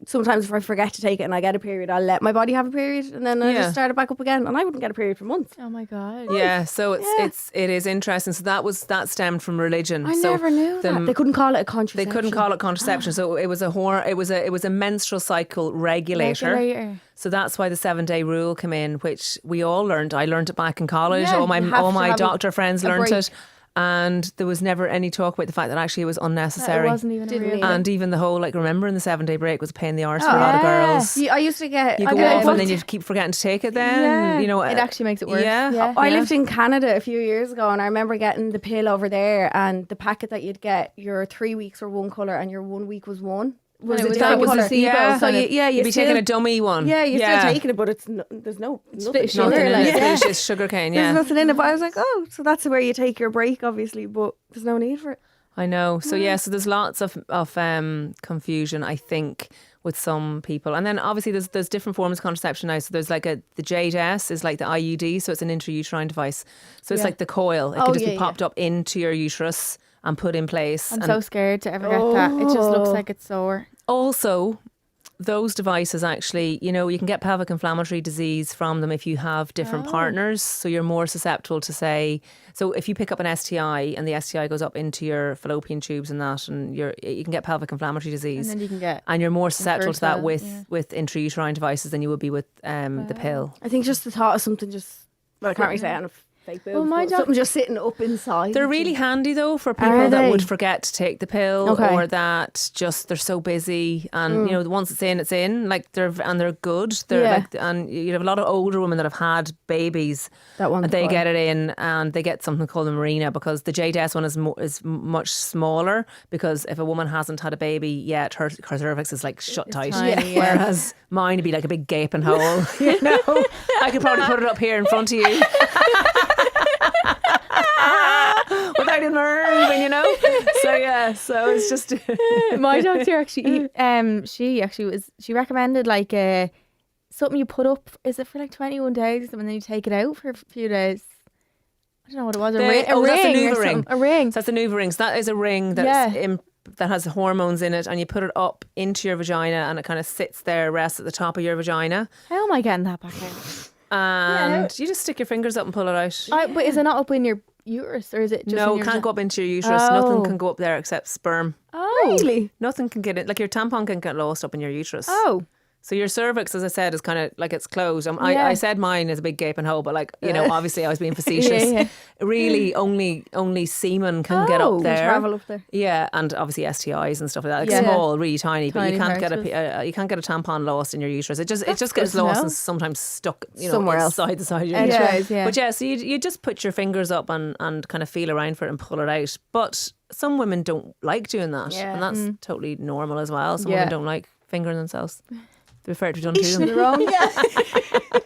sometimes if I forget to take it and I get a period, I'll let my body have a period, and then I just start it back up again, and I wouldn't get a period for months. Oh my God. Yeah, so it is interesting. So that stemmed from religion. I so never knew that. They couldn't call it a contraception. They couldn't call it contraception. So it was a menstrual cycle regulator. So that's why the 7-day rule came in, which we all learned. I learned it back in college. Yeah, all my doctor friends learned break. it. And there was never any talk about the fact that actually it was unnecessary. It wasn't even a real. And even the whole, remembering the 7-day break was a pain in the arse for a lot of girls. I used to get... You go off and then you keep forgetting to take it then. It actually makes it worse. Yeah. I lived in Canada a few years ago, and I remember getting the pill over there, and the packet that you'd get, your 3 weeks were one colour and your 1 week was one. Was And it a was different that was colour. the placebo So you'd be taking a dummy one. Yeah, you're still taking it, but there's no nothing sugar, in it. It's just sugar cane, There's nothing in it. But I was like, oh, so that's where you take your break, obviously, but there's no need for it. I know. So so there's lots of confusion, I think, with some people. And then obviously there's different forms of contraception now. So there's like the JS is like the IUD, so it's an intrauterine device. So it's like the coil. It can just be popped up into your uterus and put in place. I'm so scared to ever get that. It just looks like it's sore. Also, those devices actually, you know, you can get pelvic inflammatory disease from them if you have different partners. So you're more susceptible to say, so if you pick up an STI and the STI goes up into your fallopian tubes and that, and you can get pelvic inflammatory disease. And then you can get and you're more susceptible to that infertile, with intrauterine devices than you would be with the pill. I think just the thought of something I can't really say on a fake boobs, Well, my something just sitting up inside. They're really handy though for people Are that they? would forget to take the pill Okay. or that just they're so busy and you know once it's in like they're good. They're like, and you have a lot of older women that have had babies That one and they before. get it in and they get something called a marina because the JDS one is much smaller because if a woman hasn't had a baby yet her cervix is like shut tight, tiny, whereas mine would be like a big gaping hole. You know, I could probably put it up here in front of you. Without it moving, you know. So it's just My doctor actually, she recommended like something you put up. Is it for like 21 days and then you take it out for a few days? I don't know what it was. That's a ring or Nuva ring. something. A ring. So that's a Nuva ring. So that is a ring that's that has hormones in it, and you put it up into your vagina, and it kind of sits there, rests at the top of your vagina, How am I getting that back out? and you just stick your fingers up and pull it out. But is it not up in your uterus or is it just No, in your can't go up into your uterus. Oh. Nothing can go up there except sperm. Oh, Really? Nothing can get it. Like your tampon can get lost up in your uterus. Oh, So your cervix, as I said, is kind of like it's closed. I said mine is a big gaping hole, but like, you know, obviously I was being facetious. Yeah. Really, only semen can get Oh, up there. Travel up there. Yeah, and obviously STIs and stuff like that. Like Yeah. small, really tiny, but Tiny you can't particles. you can't get a tampon lost in your uterus. It just good gets to lost know. and sometimes stuck, you know, Somewhere else. inside the side of your Edgeways, uterus. yeah. But yeah, so you just put your fingers up and kind of feel around for it and pull it out. But some women don't like doing that, Yeah. and that's totally normal as well. Some Yeah. women don't like fingering themselves. They prefer it to be done to them. wrong.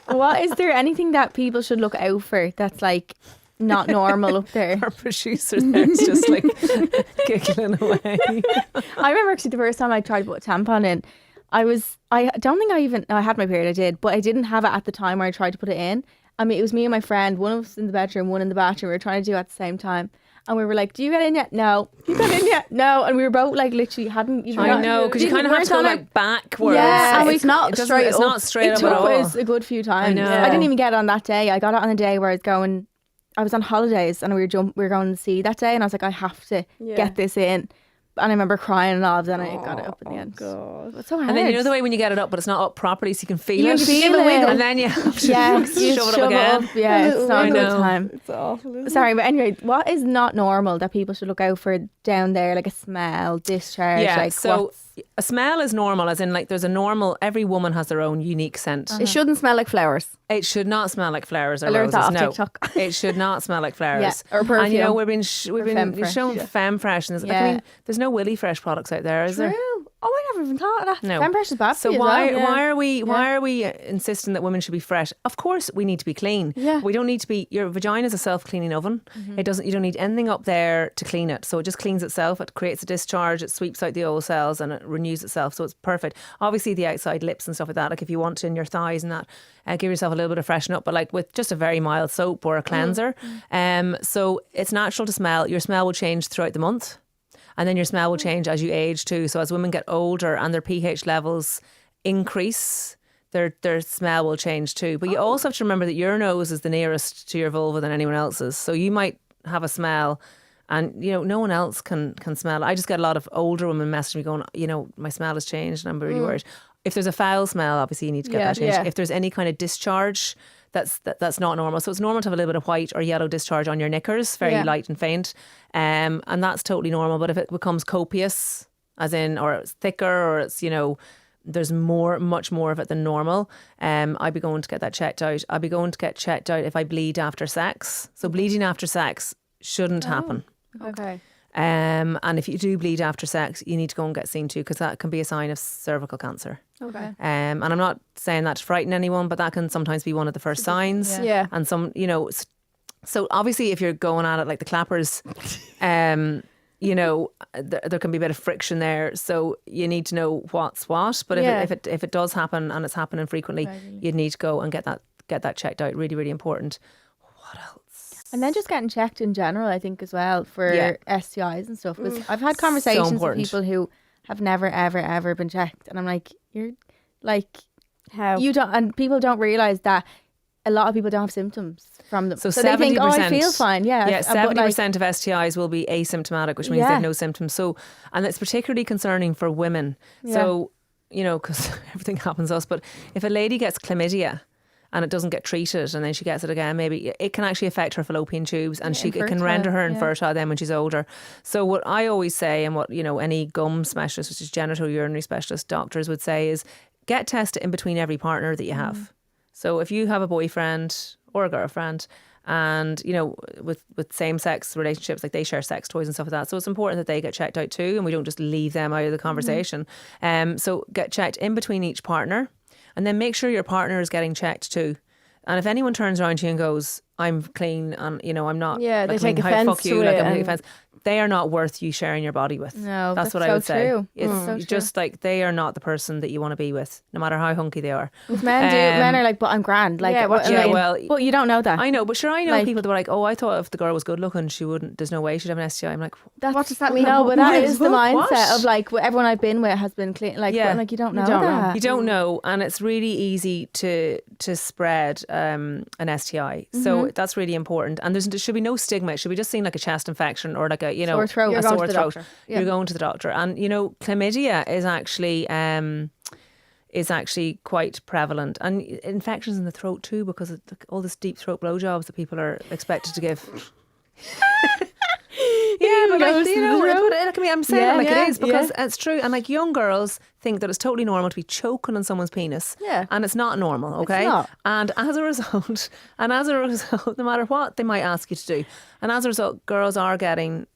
What is there anything that people should look out for that's like not normal up there? Our producer there's just like giggling away. I remember actually the first time I tried to put a tampon in, I don't think I had my period, I did, but I didn't have it at the time where I tried to put it in. I mean, it was me and my friend, one of us in the bedroom, one in the bathroom. We were trying to do it at the same time. And we were like, do you get in yet? No. You got in yet? No. And we were both like literally hadn't. I know, because you kind of have to go like backwards. Yeah, and it's not straight It's up. not straight It up took at all. us a good few times. know. I didn't even get it on that day. I got it on the day where I was on holidays and we were going to the sea that day, and I was like, I have to get this in. And I remember crying and all, then I got it up in the end. God. It's so hard. And then you know the way when you get it up, but it's not up properly, so you can feel You it. can feel Give a wiggle. it. And then you have to Yeah, shove you it up again. Yeah, it's not I a good know. time. It's awful. Isn't Sorry, but anyway, what is not normal that people should look out for down there? Like a smell, discharge, Yeah, like so what's- a smell is normal, as in like there's a normal, every woman has their own unique scent. it? It shouldn't smell like flowers. It should not smell like flowers or I learned roses. that off No, TikTok. it should not smell like flowers. Yeah, or And you know perfume. we've been Femme Fresh, shown Femme Fresh, and there's, like, I Yeah. mean, there's no Willy Fresh products out there, is there? Oh, I never even thought of that. No. Femme Fresh is bad for So you as why well, yeah. why are we insisting that women should be fresh? Of course we need to be clean. Yeah. We don't need to be. Your vagina is a self-cleaning oven. Mm-hmm. It doesn't. You don't need anything up there to clean it. So it just cleans itself. It creates a discharge. It sweeps out the old cells and it renews itself. So it's perfect. Obviously the outside lips and stuff like that. Like if you want to in your thighs and that, give yourself a little bit of freshen up. But like with just a very mild soap or a cleanser. So it's natural to smell. Your smell will change throughout the month. And then your smell will change as you age too. So as women get older and their pH levels increase, their smell will change too. But you also have to remember that your nose is the nearest to your vulva than anyone else's. So you might have a smell and, you know, no one else can smell. I just get a lot of older women messaging me going, you know, my smell has changed and I'm really worried. If there's a foul smell, obviously you need to get that changed. Yeah. If there's any kind of discharge, that's not normal. So it's normal to have a little bit of white or yellow discharge on your knickers, very light and faint, and that's totally normal. But if it becomes copious, as in, or it's thicker, or it's, you know, there's much more of it than normal, I'd be going to get that checked out. I'd be going to get checked out if I bleed after sex. So bleeding after sex shouldn't happen. Okay. And if you do bleed after sex, you need to go and get seen to, because that can be a sign of cervical cancer. Okay. And I'm not saying that to frighten anyone, but that can sometimes be one of the first signs. Yeah. And some, you know, so obviously if you're going at it like the clappers, you know, there can be a bit of friction there. So you need to know what's what. But if it does happen and it's happening frequently, you'd need to go and get that checked out. Really, really important. What else? And then just getting checked in general, I think, as well, for STIs and stuff. Because I've had conversations with important. people who have never, ever, ever been checked. And I'm like, You're like, How? you don't, and people don't realize that a lot of people don't have symptoms from them. So they think, oh, I feel fine. Yeah. Yeah, but 70% of STIs will be asymptomatic, which means they have no symptoms. So, and it's particularly concerning for women. So, you know, because everything happens to us. But if a lady gets chlamydia and it doesn't get treated and then she gets it again, maybe it can actually affect her fallopian tubes and it can render her infertile then when she's older. So what I always say, and what, you know, any gum specialist, which is genital urinary specialist doctors would say, is get tested in between every partner that you have. So if you have a boyfriend or a girlfriend and, you know, with same-sex relationships, like they share sex toys and stuff like that. So it's important that they get checked out too, and we don't just leave them out of the conversation. So get checked in between each partner, and then make sure your partner is getting checked too. And if anyone turns around to you and goes, I'm clean and, you know, I'm not. Yeah, like, they take offence to it. I'm taking offence. They are not worth you sharing your body with. No, that's what so I would say. true. It's so just like they are not the person that you want to be with, no matter how hunky they are. Men are like, but I'm grand. Like, but you don't know that. I know, but sure, I know people that were like, oh, I thought if the girl was good looking, she wouldn't. There's no way she'd have an STI. I'm like, what does that mean? No, but that is the mindset What? of like everyone I've been with has been clean. Like, but, like you don't know that. You don't know, and it's really easy to spread an STI. So that's really important. And there should be no stigma. It should be just seen like a chest infection or like a sore throat. You're going to the doctor. You're going to the doctor, and you know, chlamydia is actually quite prevalent, and infections in the throat too, because of all this deep throat blowjobs that people are expected to give. Yeah, but like, you know, I'm saying it is because it's true. And like young girls think that it's totally normal to be choking on someone's penis. Yeah. And it's not normal, okay? It's not. And as a result, no matter what they might ask you to do, and as a result, girls are getting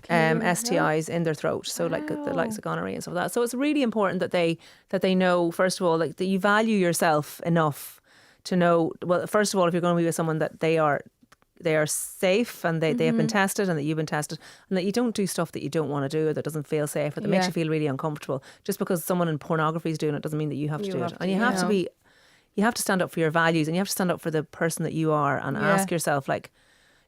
STIs in their throat. So like the likes of gonorrhea and stuff like that. So it's really important that they know, first of all, like that you value yourself enough to know, well, first of all, if you're going to be with someone, that they are safe and they have been tested and that you've been tested, and that you don't do stuff that you don't want to do or that doesn't feel safe or that makes you feel really uncomfortable. Just because someone in pornography is doing it doesn't mean that you have to do it. And you have to stand up for your values, and you have to stand up for the person that you are, and ask yourself, like,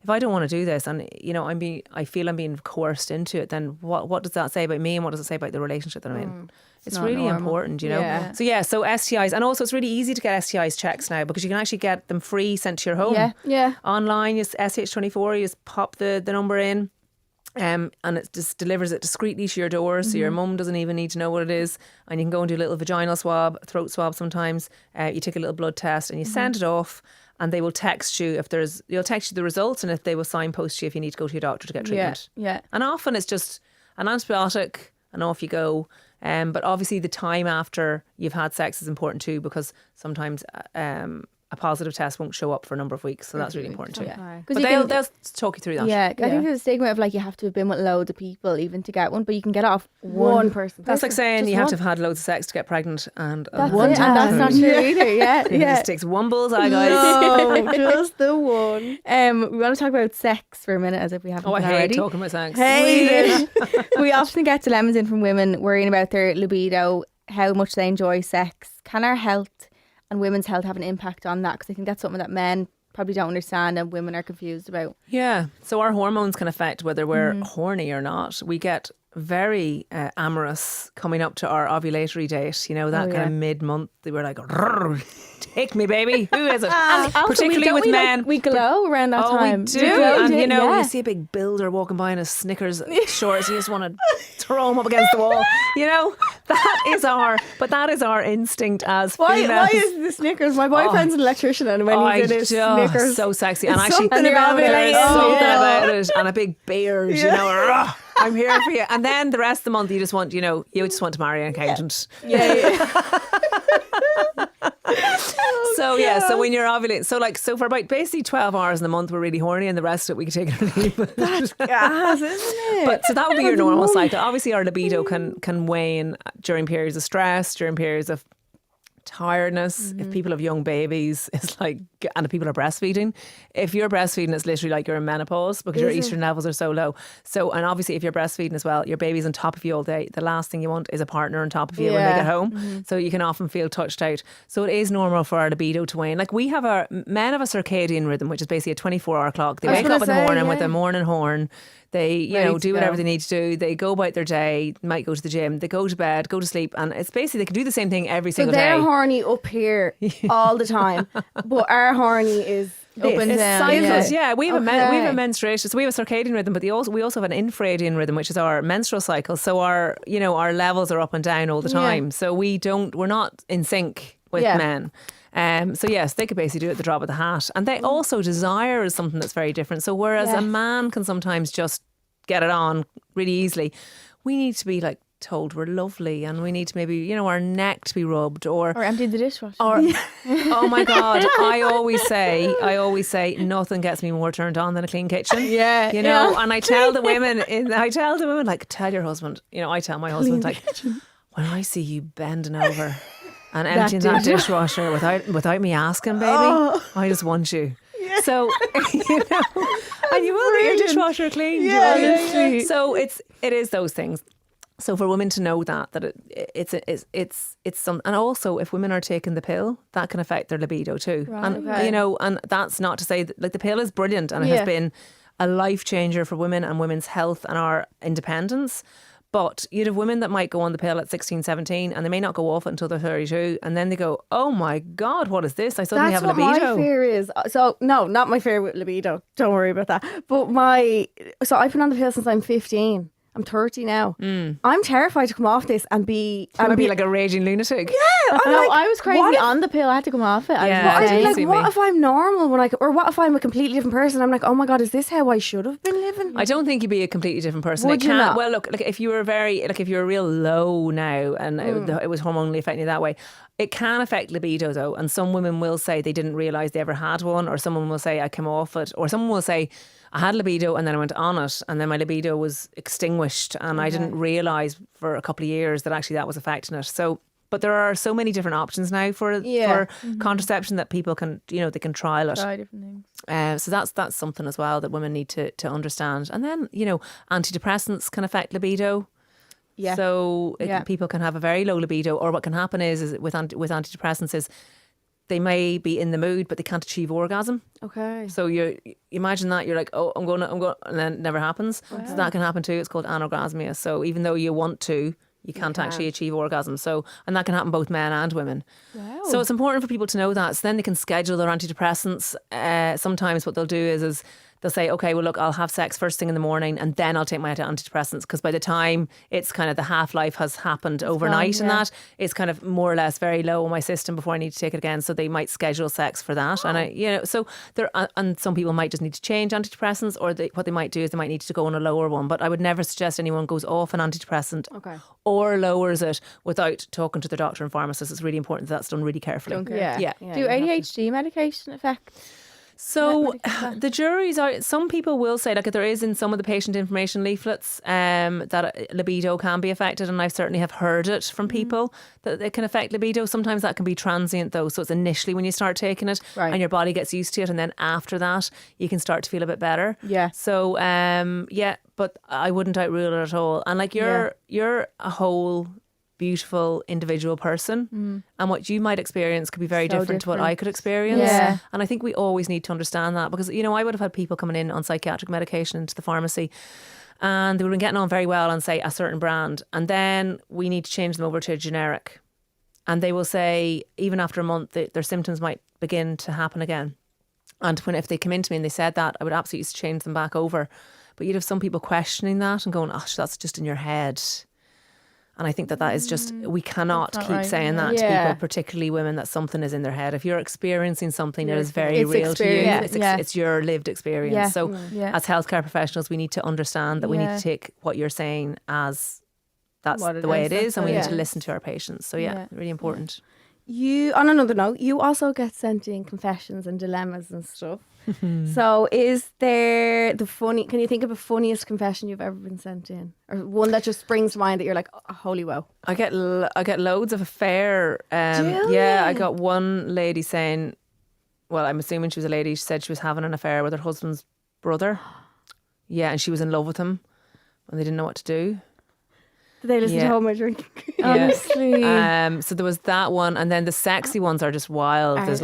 if I don't want to do this and, you know, I feel I'm being coerced into it, then what does that say about me, and what does it say about the relationship that I'm in? It's really important, you know. So STIs, and also it's really easy to get STIs checks now, because you can actually get them free sent to your home. Online, you SH24, you just pop the number in, and it just delivers it discreetly to your door, so your mum doesn't even need to know what it is, and you can go and do a little vaginal swab, throat swab sometimes. You take a little blood test and you send it off, and they will text you they'll text you the results, and if they will signpost you if you need to go to your doctor to get treatment. And often it's just an antibiotic and off you go. But obviously the time after you've had sex is important too, because sometimes a positive test won't show up for a number of weeks, so that's really important too. But they'll talk you through that. I think there's a stigma of like you have to have been with loads of people even to get one, but you can get off one person. That's like saying you have to have had loads of sex to get pregnant, and that's one time. And that's not true either. It just takes one bullseye, guys. No, just the one. We want to talk about sex for a minute, as if we haven't. I hate already. talking about sex. We often get dilemmas in from women worrying about their libido, how much they enjoy sex. Can our health and women's health have an impact on that? Because I think that's something that men probably don't understand and women are confused about. Yeah. So our hormones can affect whether we're horny or not. We get very amorous coming up to our ovulatory date. You know, that kind of mid-month, they were like, take me, baby. Who is it? Particularly with men. We glow around that time. We do. And you know, you see a big builder walking by in a Snickers shorts, you just want to throw him up against the wall. You know, that is our instinct as females. Why is the Snickers? My boyfriend's an electrician, and when he's in his Snickers, so sexy. And actually, something about it, and a big beard, you know. I'm here for you. And then the rest of the month you just want to marry an accountant. So when you're ovulating, so for about basically 12 hours in the month we're really horny, and the rest of it we can take it or leave it. That's gas, isn't it? But so that would be your normal cycle. Obviously our libido can wane during periods of stress, during periods of tiredness. If people have young babies, it's like, and if people are breastfeeding, if you're breastfeeding, it's literally like you're in menopause because your estrogen levels are so low. So, and obviously if you're breastfeeding as well, your baby's on top of you all day. The last thing you want is a partner on top of you when they get home. So you can often feel touched out. So it is normal for our libido to wane. Like men have a circadian rhythm, which is basically a 24-hour clock. They wake up in the morning with a morning horn. They, do whatever they need to do. They go about their day, might go to the gym, they go to bed, go to sleep, and it's basically they can do the same thing every single day. So they're horny up here all the time, but our horny is up and down. Cycles, we have a menstruation, so we have a circadian rhythm, but we also have an infradian rhythm, which is our menstrual cycle. So our levels are up and down all the time. So we're not in sync with men. So yes, they could basically do it at the drop of the hat. And they also desire is something that's very different. So whereas a man can sometimes just get it on really easily, we need to be like told we're lovely, and we need to maybe, our neck to be rubbed or empty the dishwasher. Or oh my God, I always say nothing gets me more turned on than a clean kitchen. And I tell the women like, tell your husband, I tell my husband like, when I see you bending over and emptying that dishwasher without me asking, baby, I just want you. Yeah. So, and you will get your dishwasher clean. So it is those things. So for women to know that it's some, and also if women are taking the pill, that can affect their libido too. Right, and and that's not to say that, like, the pill is brilliant and it has been a life changer for women and women's health and our independence. But you'd have women that might go on the pill at 16, 17 and they may not go off it until they're 32, and then they go, oh my God, what is this? I suddenly have a libido. That's what my fear is. So, no, not my fear with libido. Don't worry about that. But so I've been on the pill since I'm 15. I'm 30 now. I'm terrified to come off this and be like a raging lunatic. Yeah, I was crazy on the pill. I had to come off it. What if I'm normal or what if I'm a completely different person? I'm like, oh my God, is this how I should have been living? I don't think you'd be a completely different person. Would you not? Well, look, like if you were if you're real low now and it was hormonally affecting you that way, it can affect libido though. And some women will say they didn't realise they ever had one, or someone will say I came off it, or someone will say I had libido and then I went on it and then my libido was extinguished and I didn't realise for a couple of years that actually that was affecting it. So, but there are so many different options now for contraception that people can, they can trial it. Try different things. So that's something as well that women need to understand. And then, antidepressants can affect libido. Yeah. So people can have a very low libido, or what can happen is with antidepressants is they may be in the mood, but they can't achieve orgasm. Okay. So you imagine that you're like, oh, I'm going, and then it never happens. Wow. So that can happen too. It's called anorgasmia. So even though you want to, you can't actually achieve orgasm. So, and that can happen both men and women. Wow. So it's important for people to know that. So then they can schedule their antidepressants. Sometimes what they'll do is they'll say, okay, well, look, I'll have sex first thing in the morning and then I'll take my antidepressants, because by the time it's kind of the half-life has happened overnight and that, it's kind of more or less very low in my system before I need to take it again. So they might schedule sex for that. And so there, and some people might just need to change antidepressants, or what they might do is they might need to go on a lower one. But I would never suggest anyone goes off an antidepressant or lowers it without talking to their doctor and pharmacist. It's really important that that's done really carefully. Yeah. Do ADHD medication affect? So the jury's out. Some people will say, like, there is in some of the patient information leaflets that libido can be affected, and I certainly have heard it from people that it can affect libido. Sometimes that can be transient though, so it's initially when you start taking it and your body gets used to it, and then after that you can start to feel a bit better. Yeah. So but I wouldn't outrule it at all. And like you're a whole beautiful individual person, and what you might experience could be very different to what I could experience. And I think we always need to understand that, because I would have had people coming in on psychiatric medication into the pharmacy and they would have been getting on very well on, say, a certain brand, and then we need to change them over to a generic, and they will say even after a month their symptoms might begin to happen again. And if they come into me and they said that, I would absolutely change them back over. But you'd have some people questioning that and going, oh, that's just in your head. And I think that is just, we cannot keep saying that to people, particularly women, that something is in their head. If you're experiencing something that is very real to you, it's your lived experience. Yeah. So as healthcare professionals, we need to understand that we need to take what you're saying as that's the way it is, and we need to listen to our patients. So really important. You, on another note, you also get sent in confessions and dilemmas and stuff. So is there can you think of a funniest confession you've ever been sent in? Or one that just springs to mind that you're like, oh, holy wow. I get loads of affair. I got one lady saying, well, I'm assuming she was a lady, she said she was having an affair with her husband's brother. Yeah, and she was in love with him and they didn't know what to do. Did they listen to Hold My Drink? Honestly. So there was that one, and then the sexy ones are just wild. There's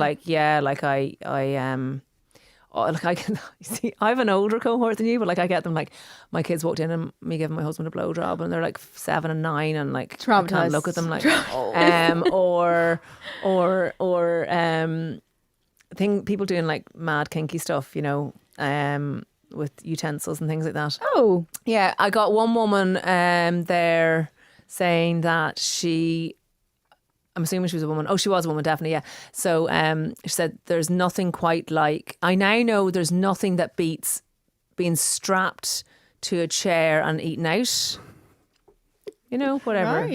see, I have an older cohort than you, but like I get them like my kids walked in and me giving my husband a blowjob, and they're like 7 and 9, and like I can't look at them like people doing like mad kinky stuff, you know, with utensils and things like that. Oh. Yeah, I got one woman there saying that I'm assuming she was a woman. Oh, she was a woman, definitely, yeah. So she said there's nothing quite like, I now know there's nothing that beats being strapped to a chair and eating out. You know, whatever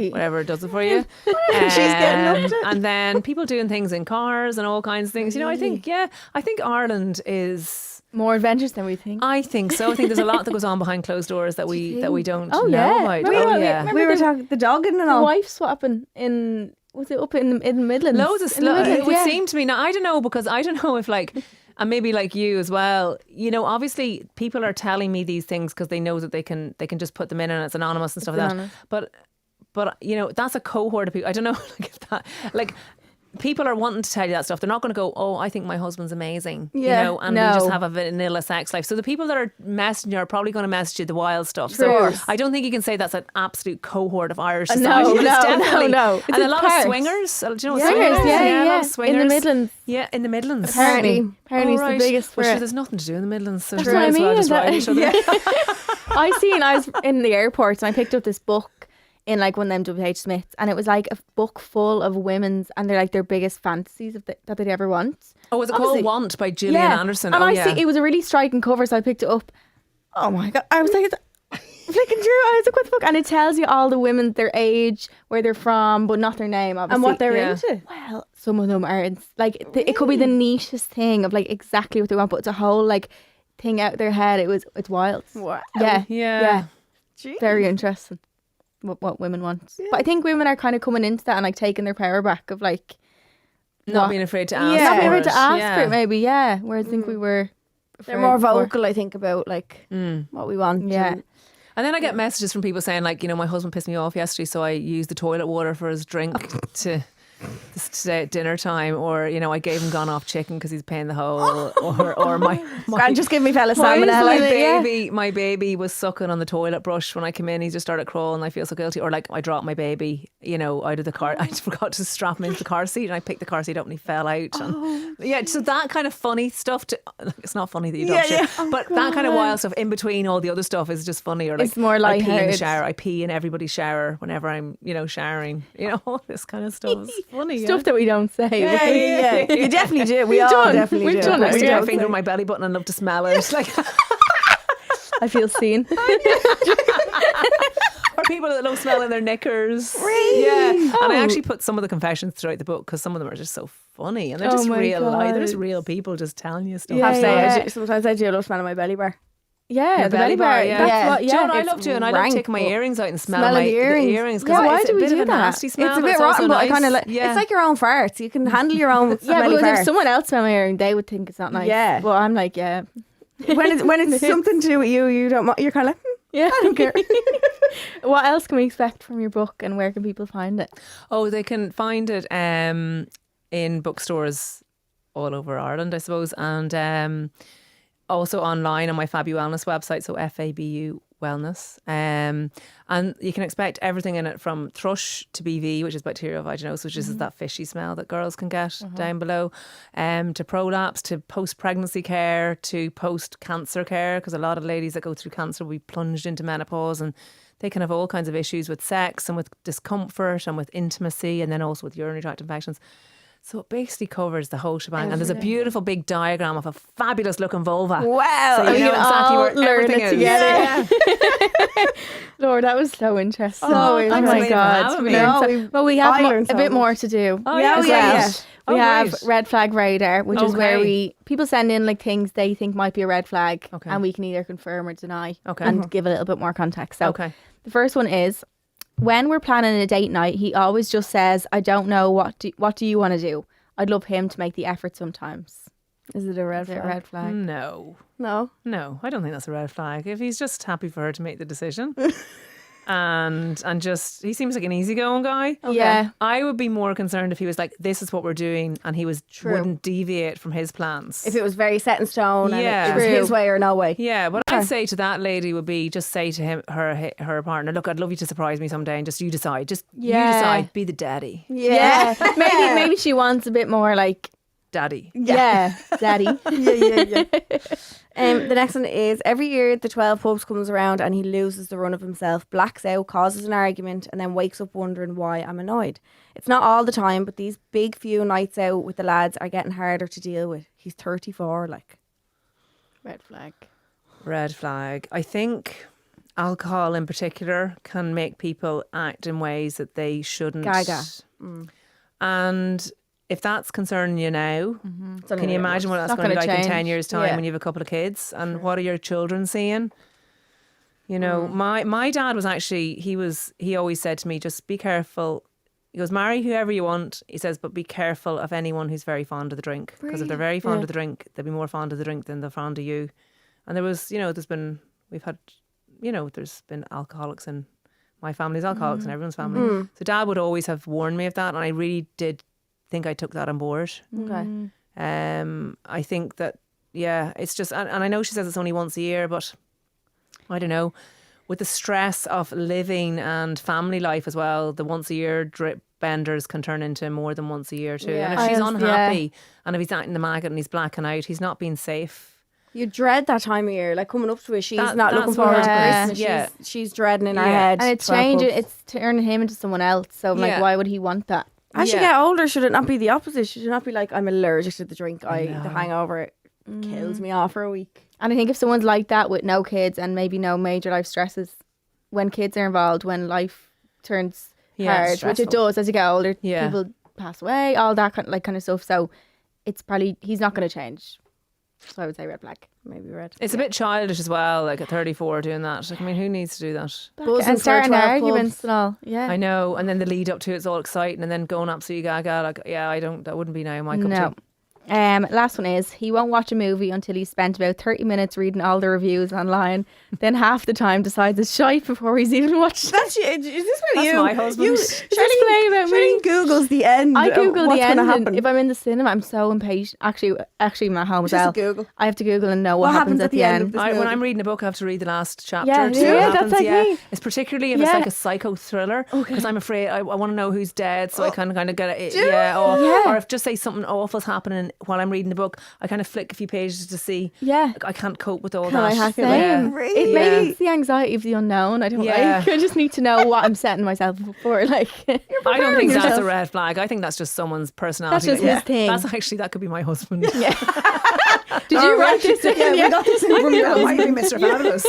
it does it for you. She's getting up to. And then people doing things in cars and all kinds of things. You know, I think Ireland is more adventurous than we think. I think so. I think there's a lot that goes on behind closed doors that we don't know about. We were talking the dogging and all. The wife swapping was it up in the Midlands? Loads of stuff. It would seem to me now. I don't know, because I don't know if like, and maybe like you as well. You know, obviously people are telling me these things because they know that they can just put them in and it's anonymous and stuff like that. But you know, that's a cohort of people. I don't know people are wanting to tell you that stuff. They're not going to go, oh, I think my husband's amazing, you know, and we just have a vanilla sex life. So the people that are messaging you are probably going to message you the wild stuff. So I don't think you can say that's an absolute cohort of Irish society. No. It's and a lot of swingers. Do you know what swingers? swingers? Yeah. A lot of swingers. In the Midlands. Yeah, in the Midlands. Apparently it's the biggest for well, it. there's nothing to do in the Midlands. So that's what I mean. well just ride each other. I was in the airport and I picked up this book in like one of them WH Smiths, and it was like a book full of women's and they're like their biggest fantasies that they'd ever want. Oh, was it called Want by Gillian Anderson? And see it was a really striking cover, so I picked it up. Oh my god, I was like flicking through, I was like, what the fuck? And it tells you all the women, their age, where they're from, but not their name, obviously. And what they're into. Well, some of them are like it could be the nichest thing of like exactly what they want, but it's a whole like thing out their head. It's wild. Wow. Yeah. Jeez. Very interesting. What women want. But I think women are kind of coming into that and like taking their power back of like not being afraid to ask. Not being afraid to ask for it, maybe. Yeah, where I think we were. They're more vocal, I think, about like what we want. Yeah. And then I get messages from people saying like, you know, my husband pissed me off yesterday, so I used the toilet water for his drink to stay at dinner time, or you know, I gave him gone off chicken because he's paying the whole, or my just give me fella salmonella. My baby was sucking on the toilet brush when I came in. He just started crawling. I feel so guilty. Or like I dropped my baby, you know, out of the car. I forgot to strap him into the car seat, and I picked the car seat up and he fell out. And yeah, so that kind of funny stuff. It's not funny that you drop shit, but that kind of wild stuff in between all the other stuff is just funny. Or like it's more I pee in the shower. I pee in everybody's shower whenever I'm, you know, showering. You know, all this kind of stuff. Funny stuff that we don't say. Yeah. You definitely do. We've done it. I stick my finger in my belly button and love to smell it. Like I feel seen. Or people that love smelling their knickers. Really? Yeah. And I actually put some of the confessions throughout the book because some of them are just so funny and they're just real life. They're just real people just telling you stuff. Sometimes I do love smelling my belly bar. Yeah, the belly bar. Yeah. That's what. Do you know what I love doing? I love taking my earrings out and smelling the earrings. Yeah, why do we do that? Nasty smell, it's a bit rotten, but I kind of like. Yeah. It's like your own farts. You can handle your own. Yeah, but if someone else smell my earring, they would think it's not nice. Yeah. Well, I'm like, yeah. When it's something to do with you don't. You're kind of like, yeah, I don't care. What else can we expect from your book, and where can people find it? Oh, they can find it in bookstores all over Ireland, I suppose, and also online on my Fabu Wellness website, so FABU Wellness. And you can expect everything in it, from thrush to BV, which is bacterial vaginosis, which is that fishy smell that girls can get down below, to prolapse, to post-pregnancy care, to post-cancer care, because a lot of ladies that go through cancer will be plunged into menopause and they can have all kinds of issues with sex and with discomfort and with intimacy, and then also with urinary tract infections. So it basically covers the whole shebang. And there's a beautiful big diagram of a fabulous looking vulva. Wow. So you know exactly where learn everything it is. together. Yeah. Lord, that was so interesting. So Oh my interesting. God. No, Well, we have I learned a so bit much. more to do. Oh, Yeah, yes, yeah, yes. We Oh, have great. red flag radar, which is where Okay. people send in like things they think might be a red flag, Okay. and we can either confirm or deny, Okay. and give a little bit more context. So Okay. the first one is, when we're planning a date night, he always just says, "I don't know, what do you want to do?" I'd love him to make the effort sometimes. Is it a red Is it a flag? red flag? No. No. I don't think that's a red flag. If he's just happy for her to make the decision. and just, he seems like an easygoing guy. Yeah. I would be more concerned if he was like, this is what we're doing, and he True. wouldn't deviate from his plans. If it was very set in stone Yeah. and it was True. his way or no way. Yeah, what I'd say to that lady would be just say to him, her partner, look, I'd love you to surprise me someday, and just you decide. Just you Yeah. decide. Be the daddy. Yeah. maybe she wants a bit more like, Daddy. yeah, daddy. Yeah. The next one is, every year the 12 pubs comes around and he loses the run of himself, blacks out, causes an argument, and then wakes up wondering why I'm annoyed. It's not all the time, but these big few nights out with the lads are getting harder to deal with. He's 34, like. Red flag. Red flag. I think alcohol in particular can make people act in ways that they shouldn't. Gaga. And if that's concerning you now, can you imagine what that's not going to be gonna like in change. 10 years' time Yeah. when you have a couple of kids? And what are your children seeing? You know, my dad was actually, he always said to me, just be careful. He goes, marry whoever you want. He says, but be careful of anyone who's very fond of the drink. Because if they're very fond of the drink, they'll be more fond of the drink than they're fond of you. And there was, there's been alcoholics in my family's alcoholics in everyone's family. So dad would always have warned me of that. And I really did think I took that on board. Okay. I think that, it's just, and I know she says it's only once a year, but I don't know, with the stress of living and family life as well, the once a year drip benders can turn into more than once a year too. Yeah. And if she's I unhappy and if he's acting the maggot and he's blacking out, he's not being safe. You dread that time of year, like coming up to it. She's That- not looking that's forward what- to Yeah. Christmas. Yeah. She's dreading in her Yeah. head. And it's 12 changing, pubs. it's turning him into someone else. So like, Yeah. why would he want that? As you Yeah. get older, should it not be the opposite? Should it not be like, I'm allergic to the drink? The hangover kills me off for a week. And I think if someone's like that with no kids and maybe no major life stresses, when kids are involved, when life turns hard, which stressful. it does as you get older, Yeah. people pass away, all that kind of stuff. So it's probably, he's not going to change. So I would say red flag. Maybe red. It's a bit childish as well, like at 34 doing that. Like, I mean, who needs to do that? Buzzing And for starting 12 arguments pubs. and all. Yeah. I know. And then the lead up to it's all exciting and then going absolutely gaga. Like, that wouldn't be now my cup No. of tea. Last one is, he won't watch a movie until he's spent about 30 minutes reading all the reviews online. Then half the time decides it's shite before he's even watched it. Is this what That's you? my husband. You, Play about me. Charleen Googles the end. I of Google what's the gonna end. happen. If I'm in the cinema, I'm so impatient. Actually, I'm at home as Just well. Google. I have to Google and know what happens at the end. of this When movie. I'm reading a book, I have to read the last chapter. Yeah, to see yeah, what that's happens. like me. It's particularly if it's Yeah. like a psycho thriller, because I'm afraid I want to know who's dead, so I kind of get it. you? Or if just say something awful's happening while I'm reading the book, I kind of flick a few pages to see. Yeah. I can't cope with all Can that. I hack it? Same. Really? It Yeah. maybe it's the anxiety of the unknown. I don't Yeah. like. I just need to know what I'm setting myself up for. Like, I don't think that's yourself. a red flag. I think that's just someone's personality. That's just his thing. That could be my husband. Did you write this in? Yeah, we got this in from your Might be Mr. Fabulous.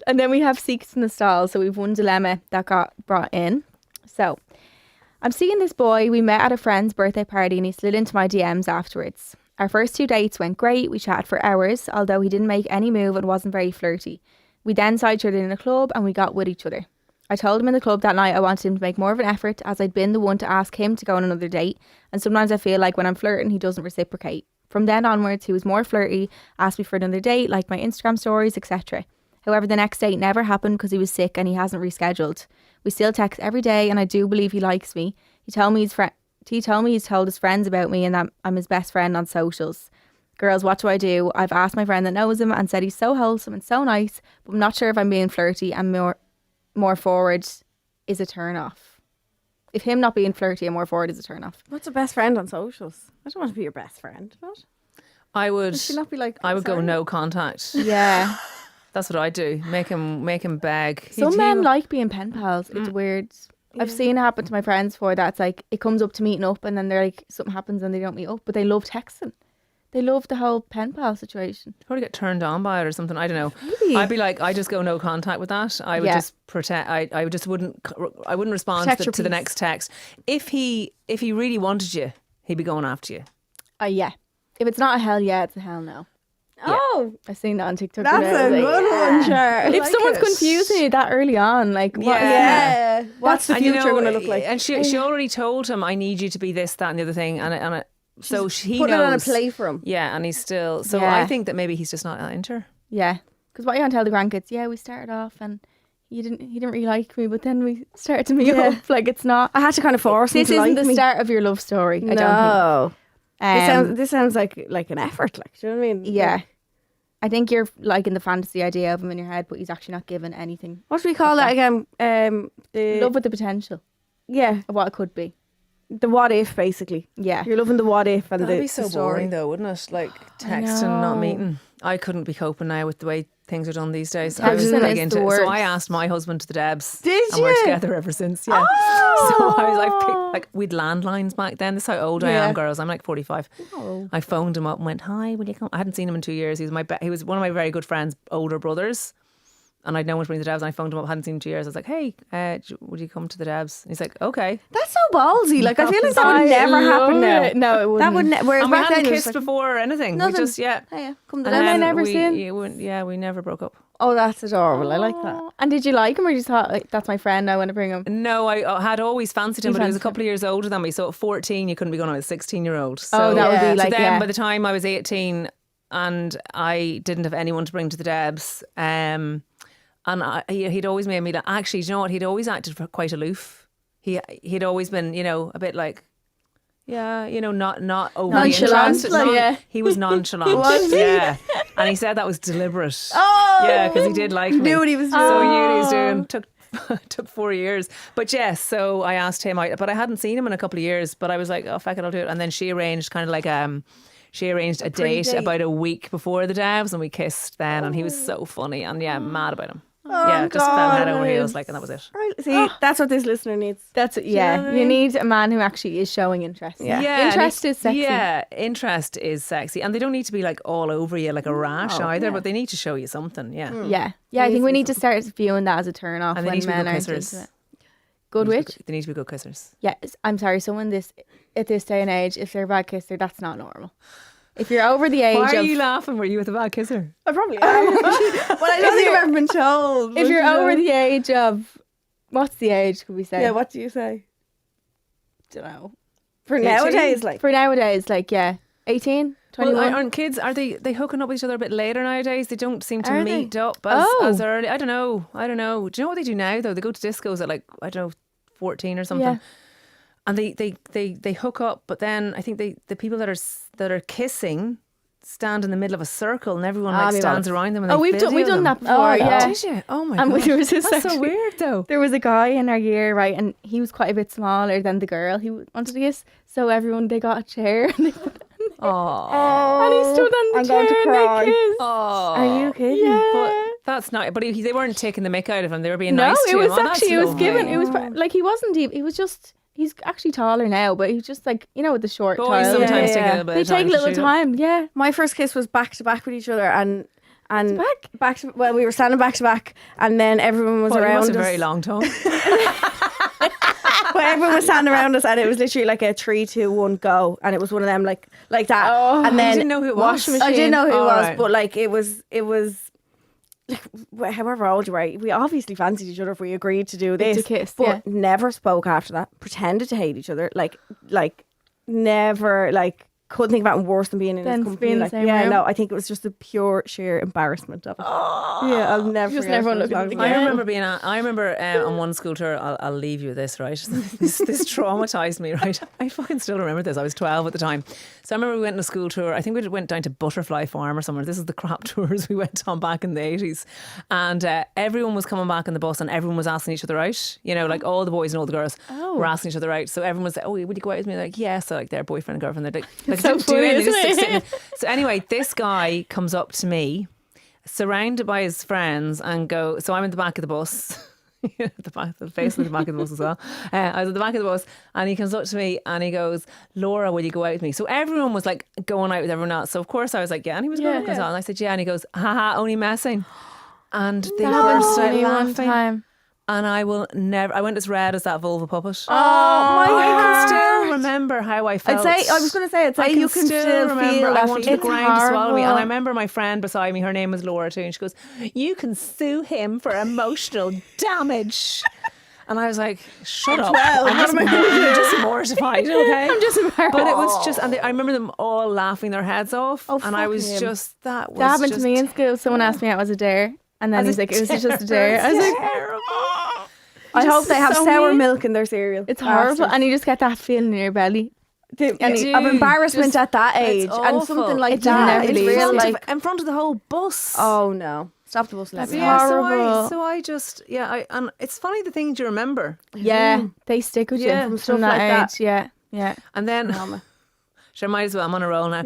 And then we have Seeks in the Stall. So we've one dilemma that got brought in. So I'm seeing this boy. We met at a friend's birthday party and he slid into my DMs afterwards. Our first 2 dates went great. We chatted for hours, although he didn't make any move and wasn't very flirty. We then saw each other in a club and we got with each other. I told him in the club that night I wanted him to make more of an effort, as I'd been the one to ask him to go on another date, and sometimes I feel like when I'm flirting he doesn't reciprocate. From then onwards he was more flirty, asked me for another date, liked my Instagram stories, etc. However, the next date never happened because he was sick and he hasn't rescheduled. We still text every day and I do believe he likes me. He told me he's told his friends about me and that I'm his best friend on socials. Girls, what do? I've asked my friend that knows him and said he's so wholesome and so nice, but I'm not sure if I'm being flirty and more forward is a turn off. If him not being flirty and more forward is a turn off. What's a best friend on socials? I don't want to be your best friend. What? I would Should not be like. go sorry. no contact. Yeah. That's what I do. Make him beg. Some men like being pen pals. It's weird. I've seen it happen to my friends before. That's like it comes up to meeting up, and then they're like something happens and they don't meet up, but they love texting. They love the whole pen pal situation. Probably get turned on by it or something. I don't know. Maybe. I'd be like, I just go no contact with that. I would just pretend. I just wouldn't respond to the next text. If he really wanted you, he'd be going after you. Yeah. If it's not a hell yeah, it's a hell no. Oh, I've seen that on TikTok. that's a good one, Char. If someone's confusing you that early on, like what? Yeah. What's the And future going to look like? And she already told him, I need you to be this, that, and the other thing. So he put knows. it on a play for him. Yeah, and he's still. So Yeah. I think that maybe he's just not into her. Yeah. Because what you want to tell the grandkids? Yeah, we started off and he didn't really like me, but then we started to meet up. Like it's not. I had to kind of force him This to isn't like the me. start of your love story. I don't No. think. This sounds like an effort. Like, do you know what I mean? Yeah. I think you're liking the fantasy idea of him in your head, but he's actually not given anything. What do we call that again? Love with the potential Yeah, of what it could be. the what if, basically. Yeah. You're loving the what if and That'd the be so the story. boring, though, wouldn't it? Like texting, not know. meeting. I couldn't be coping now with the way things are done these days. Texting I was big is into the it. So I worst. asked my husband to the Debs. Did and we're you? together ever since. Yeah. Oh. So like we'd landlines back then. This is how old I am, girls. I'm like 45. Oh. I phoned him up and went, "Hi, will you come?" I hadn't seen him in 2 years. He was one of my very good friends' older brothers. And I'd known him to bring the Debs, and I phoned him up, hadn't seen him in 2 years. I was like, "Hey, would you come to the Debs?" And he's like, "Okay." That's so ballsy. Like, I feel like that would never happen now. No, it wouldn't. That would whereas And we back hadn't then it was kissed like, before or anything. nothing. We just oh, yeah, come to And them. then never we, seen? we never broke up. Oh, that's adorable. I like that. Oh. And did you like him, or you just thought, like, that's my friend, I want to bring him? No, I had always fancied him, You but he was a fancied couple of years older than me. So at 14, you couldn't be going on with a 16-year-old. So, That would be so like, then yeah. by the time I was 18 and I didn't have anyone to bring to the Debs, and he'd always made me, actually, do you know what? He'd always acted quite aloof. He'd always been, a bit like, not overly Nonchalant, interested. like, yeah. He was nonchalant. Was he? Yeah. And he said that was deliberate. Oh, Yeah, because he did like me. knew what he was doing. So he knew what he was doing. Took 4 years. But yes, so I asked him out, but I hadn't seen him in a couple of years, but I was like, oh, fuck it, I'll do it. And then she arranged kind of like she arranged a date pre-date. about a week before the Debs, and we kissed then, and he was so funny, and mad about him. Oh, Just fell head over God. heels, like, and that was it. Right, see, that's what this listener needs. That's you know what I You mean? need a man who actually is showing interest. Yeah. Interest is sexy. Yeah, interest is sexy, and they don't need to be like all over you like a rash either, yeah. but they need to show you something. Yeah, Yeah. I think we need to start viewing that as a turn off and they when need to be men good aren't kissers. into it. Good which? They need to be good kissers. Yeah, I'm sorry. Someone at this day and age, if they're a bad kisser, that's not normal. If you're over the age Why are of, you laughing? Were you with a bad kisser? I probably am. Well, I don't think I've ever been told. if you're but, over the age of, what's the age? Could we say? Yeah, what do you say? don't know. For 18? nowadays, like. For nowadays, 18, 21. Well, aren't kids? Are they hooking up with each other a bit later nowadays? They don't seem to Are meet they? up as early. I don't know. Do you know what they do now though? They go to discos at like, I don't know, 14 or something. Yeah. And they hook up, but then I think the people that are kissing stand in the middle of a circle, and everyone like stands around them. And they we've done video them. that before. Oh, no. yeah. Did you? Oh my And god, there was this that's so actually- weird though. There was a guy in our year, right, and he was quite a bit smaller than the girl he wanted to kiss. So they got a chair and they put Oh, and he stood on the I'm chair going to and cry. they kissed. Are you kidding? Yeah. But that's not. But they weren't taking the mick out of him. They were being No, nice to it him. was Oh, that's actually, it was lovely. given, it was like he wasn't even, he was just, he's actually taller now, but he was just like, with the short Boys child. sometimes Yeah, take a yeah. little bit They of time take a to little shoot up. time, yeah. My first kiss was back to back with each other, and Back? well, we were standing back to back, and then everyone was Well, you around must us. have very long tongue. But everyone was standing around us, and it was literally like a 3, 2, 1, go, and it was one of them like that. Oh, and then you didn't know who it was? washing machine. I didn't know who Oh, it was, right. but like it was like however old you were, we obviously fancied each other if we agreed to do this. To kiss, but yeah. never spoke after that. Pretended to hate each other, like never couldn't think about it worse than being in Than his company. being in the Like, same yeah, room. no, I think it was just the pure sheer embarrassment of it. Yeah, I'll never Just forget never it look as long at as it I I again. live. remember on one school tour. I'll leave you with this, right? This traumatized me, right? I fucking still remember this. I was 12 at the time, so I remember we went on a school tour. I think we went down to Butterfly Farm or somewhere. This is the crap tours we went on back in the 80s, and everyone was coming back on the bus, and everyone was asking each other out. Like all the boys and all the girls were asking each other out. So everyone was like, "Oh, would you go out with me?" They're like, "Yes." So like their boyfriend and girlfriend, they're like So didn't do funny, anything. isn't Just it? sitting. So anyway, this guy comes up to me, surrounded by his friends, and so I'm in the back of the bus. the face of the back of the bus as well. I was at the back of the bus and he comes up to me and he goes, Laura, will you go out with me? So everyone was like going out with everyone else. So of course I was like, yeah. And he was going to go on. And I said, yeah. And he goes, haha, only messing. And they burst out laughing. And I went as red as that vulva puppet. Oh my God. I can still remember how I felt. I was going to say, it's like you can still remember feel I that wanted feeling. the ground to swallow me. And I remember my friend beside me, her name was Laura too, and she goes, you can sue him for emotional damage. And I was like, shut up. I'm just mortified, okay? I'm just embarrassed. But it was just, and I remember them all laughing their heads off. And I was just, that happened to me in school. Someone asked me out as a dare. And then he's like, it was just a dare. I was like, terrible. I hope they have sour milk in their cereal. It's horrible. And you just get that feeling in your belly. Of embarrassment at that age. And something like that. It's real, like in front of the whole bus. Oh no. Stop the bus. That's horrible. So I just, and it's funny the things you remember. Yeah, they stick with you from stuff like that. Yeah. And then, sure, might as well, I'm on a roll now.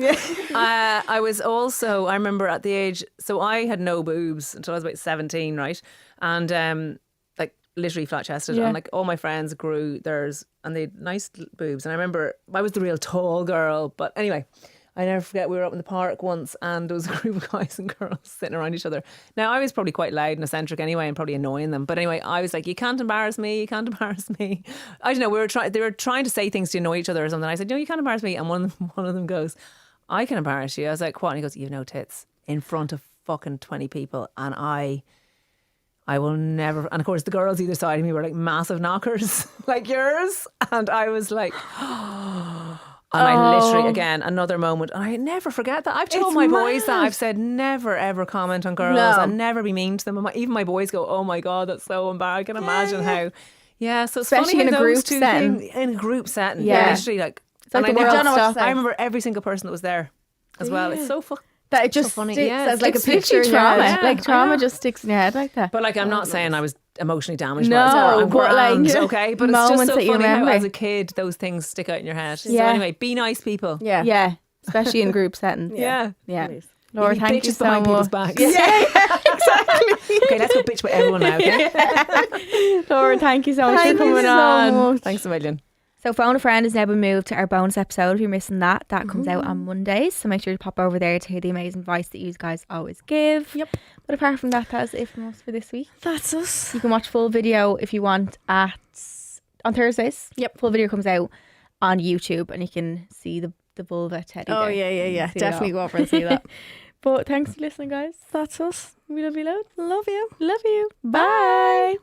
I was also, I remember at the age, so I had no boobs until I was about 17, right? And like literally flat chested, and like all my friends grew theirs and they had nice boobs. And I remember I was the real tall girl, but anyway, I never forget we were up in the park once and there was a group of guys and girls sitting around each other. Now I was probably quite loud and eccentric anyway and probably annoying them. But anyway, I was like, you can't embarrass me. You can't embarrass me. I don't know. They were trying to say things to annoy each other or something. I said, no, you can't embarrass me. And one of them goes, I can embarrass you. I was like, what? And he goes, you have no tits in front of fucking 20 people. And I will never. And of course, the girls either side of me were like massive knockers like yours. And I was like, and I literally, again, another moment. And I never forget that. I've told my boys that. I've said never ever comment on girls and never be mean to them. And even my boys go, oh my God, that's so embarrassing. I can imagine how. Yeah, so it's especially funny in a group setting. In a group setting. Yeah. Literally like. It's like the world stuff. I remember every single person that was there as well. It's so fucking. That it just so funny. sticks as like it's a picture in your trauma. head. Like trauma just sticks in your head like that. But like, I'm not saying I was emotionally damaged. No, by it. I'm but grand, like okay. But it's just moments so that you funny how remember. as a kid those things stick out in your head. So Yeah. anyway, be nice, people. Yeah. Especially in group settings. Yeah. Laura, You thank you bitches so behind people's much. backs. Exactly. Okay, let's go bitch with everyone now. Okay? Laura, thank you so much for coming on. Thanks a million. So Phone a Friend has now been moved to our bonus episode. If you're missing that comes out on Mondays. So make sure to pop over there to hear the amazing advice that you guys always give. Yep. But apart from that is it from us for this week. That's us. You can watch full video if you want on Thursdays. Yep. Full video comes out on YouTube and you can see the vulva teddy Oh there. yeah. See it Definitely all. go over and see that. But thanks for listening, guys. That's us. We love you loads. Love you. Love you. Bye.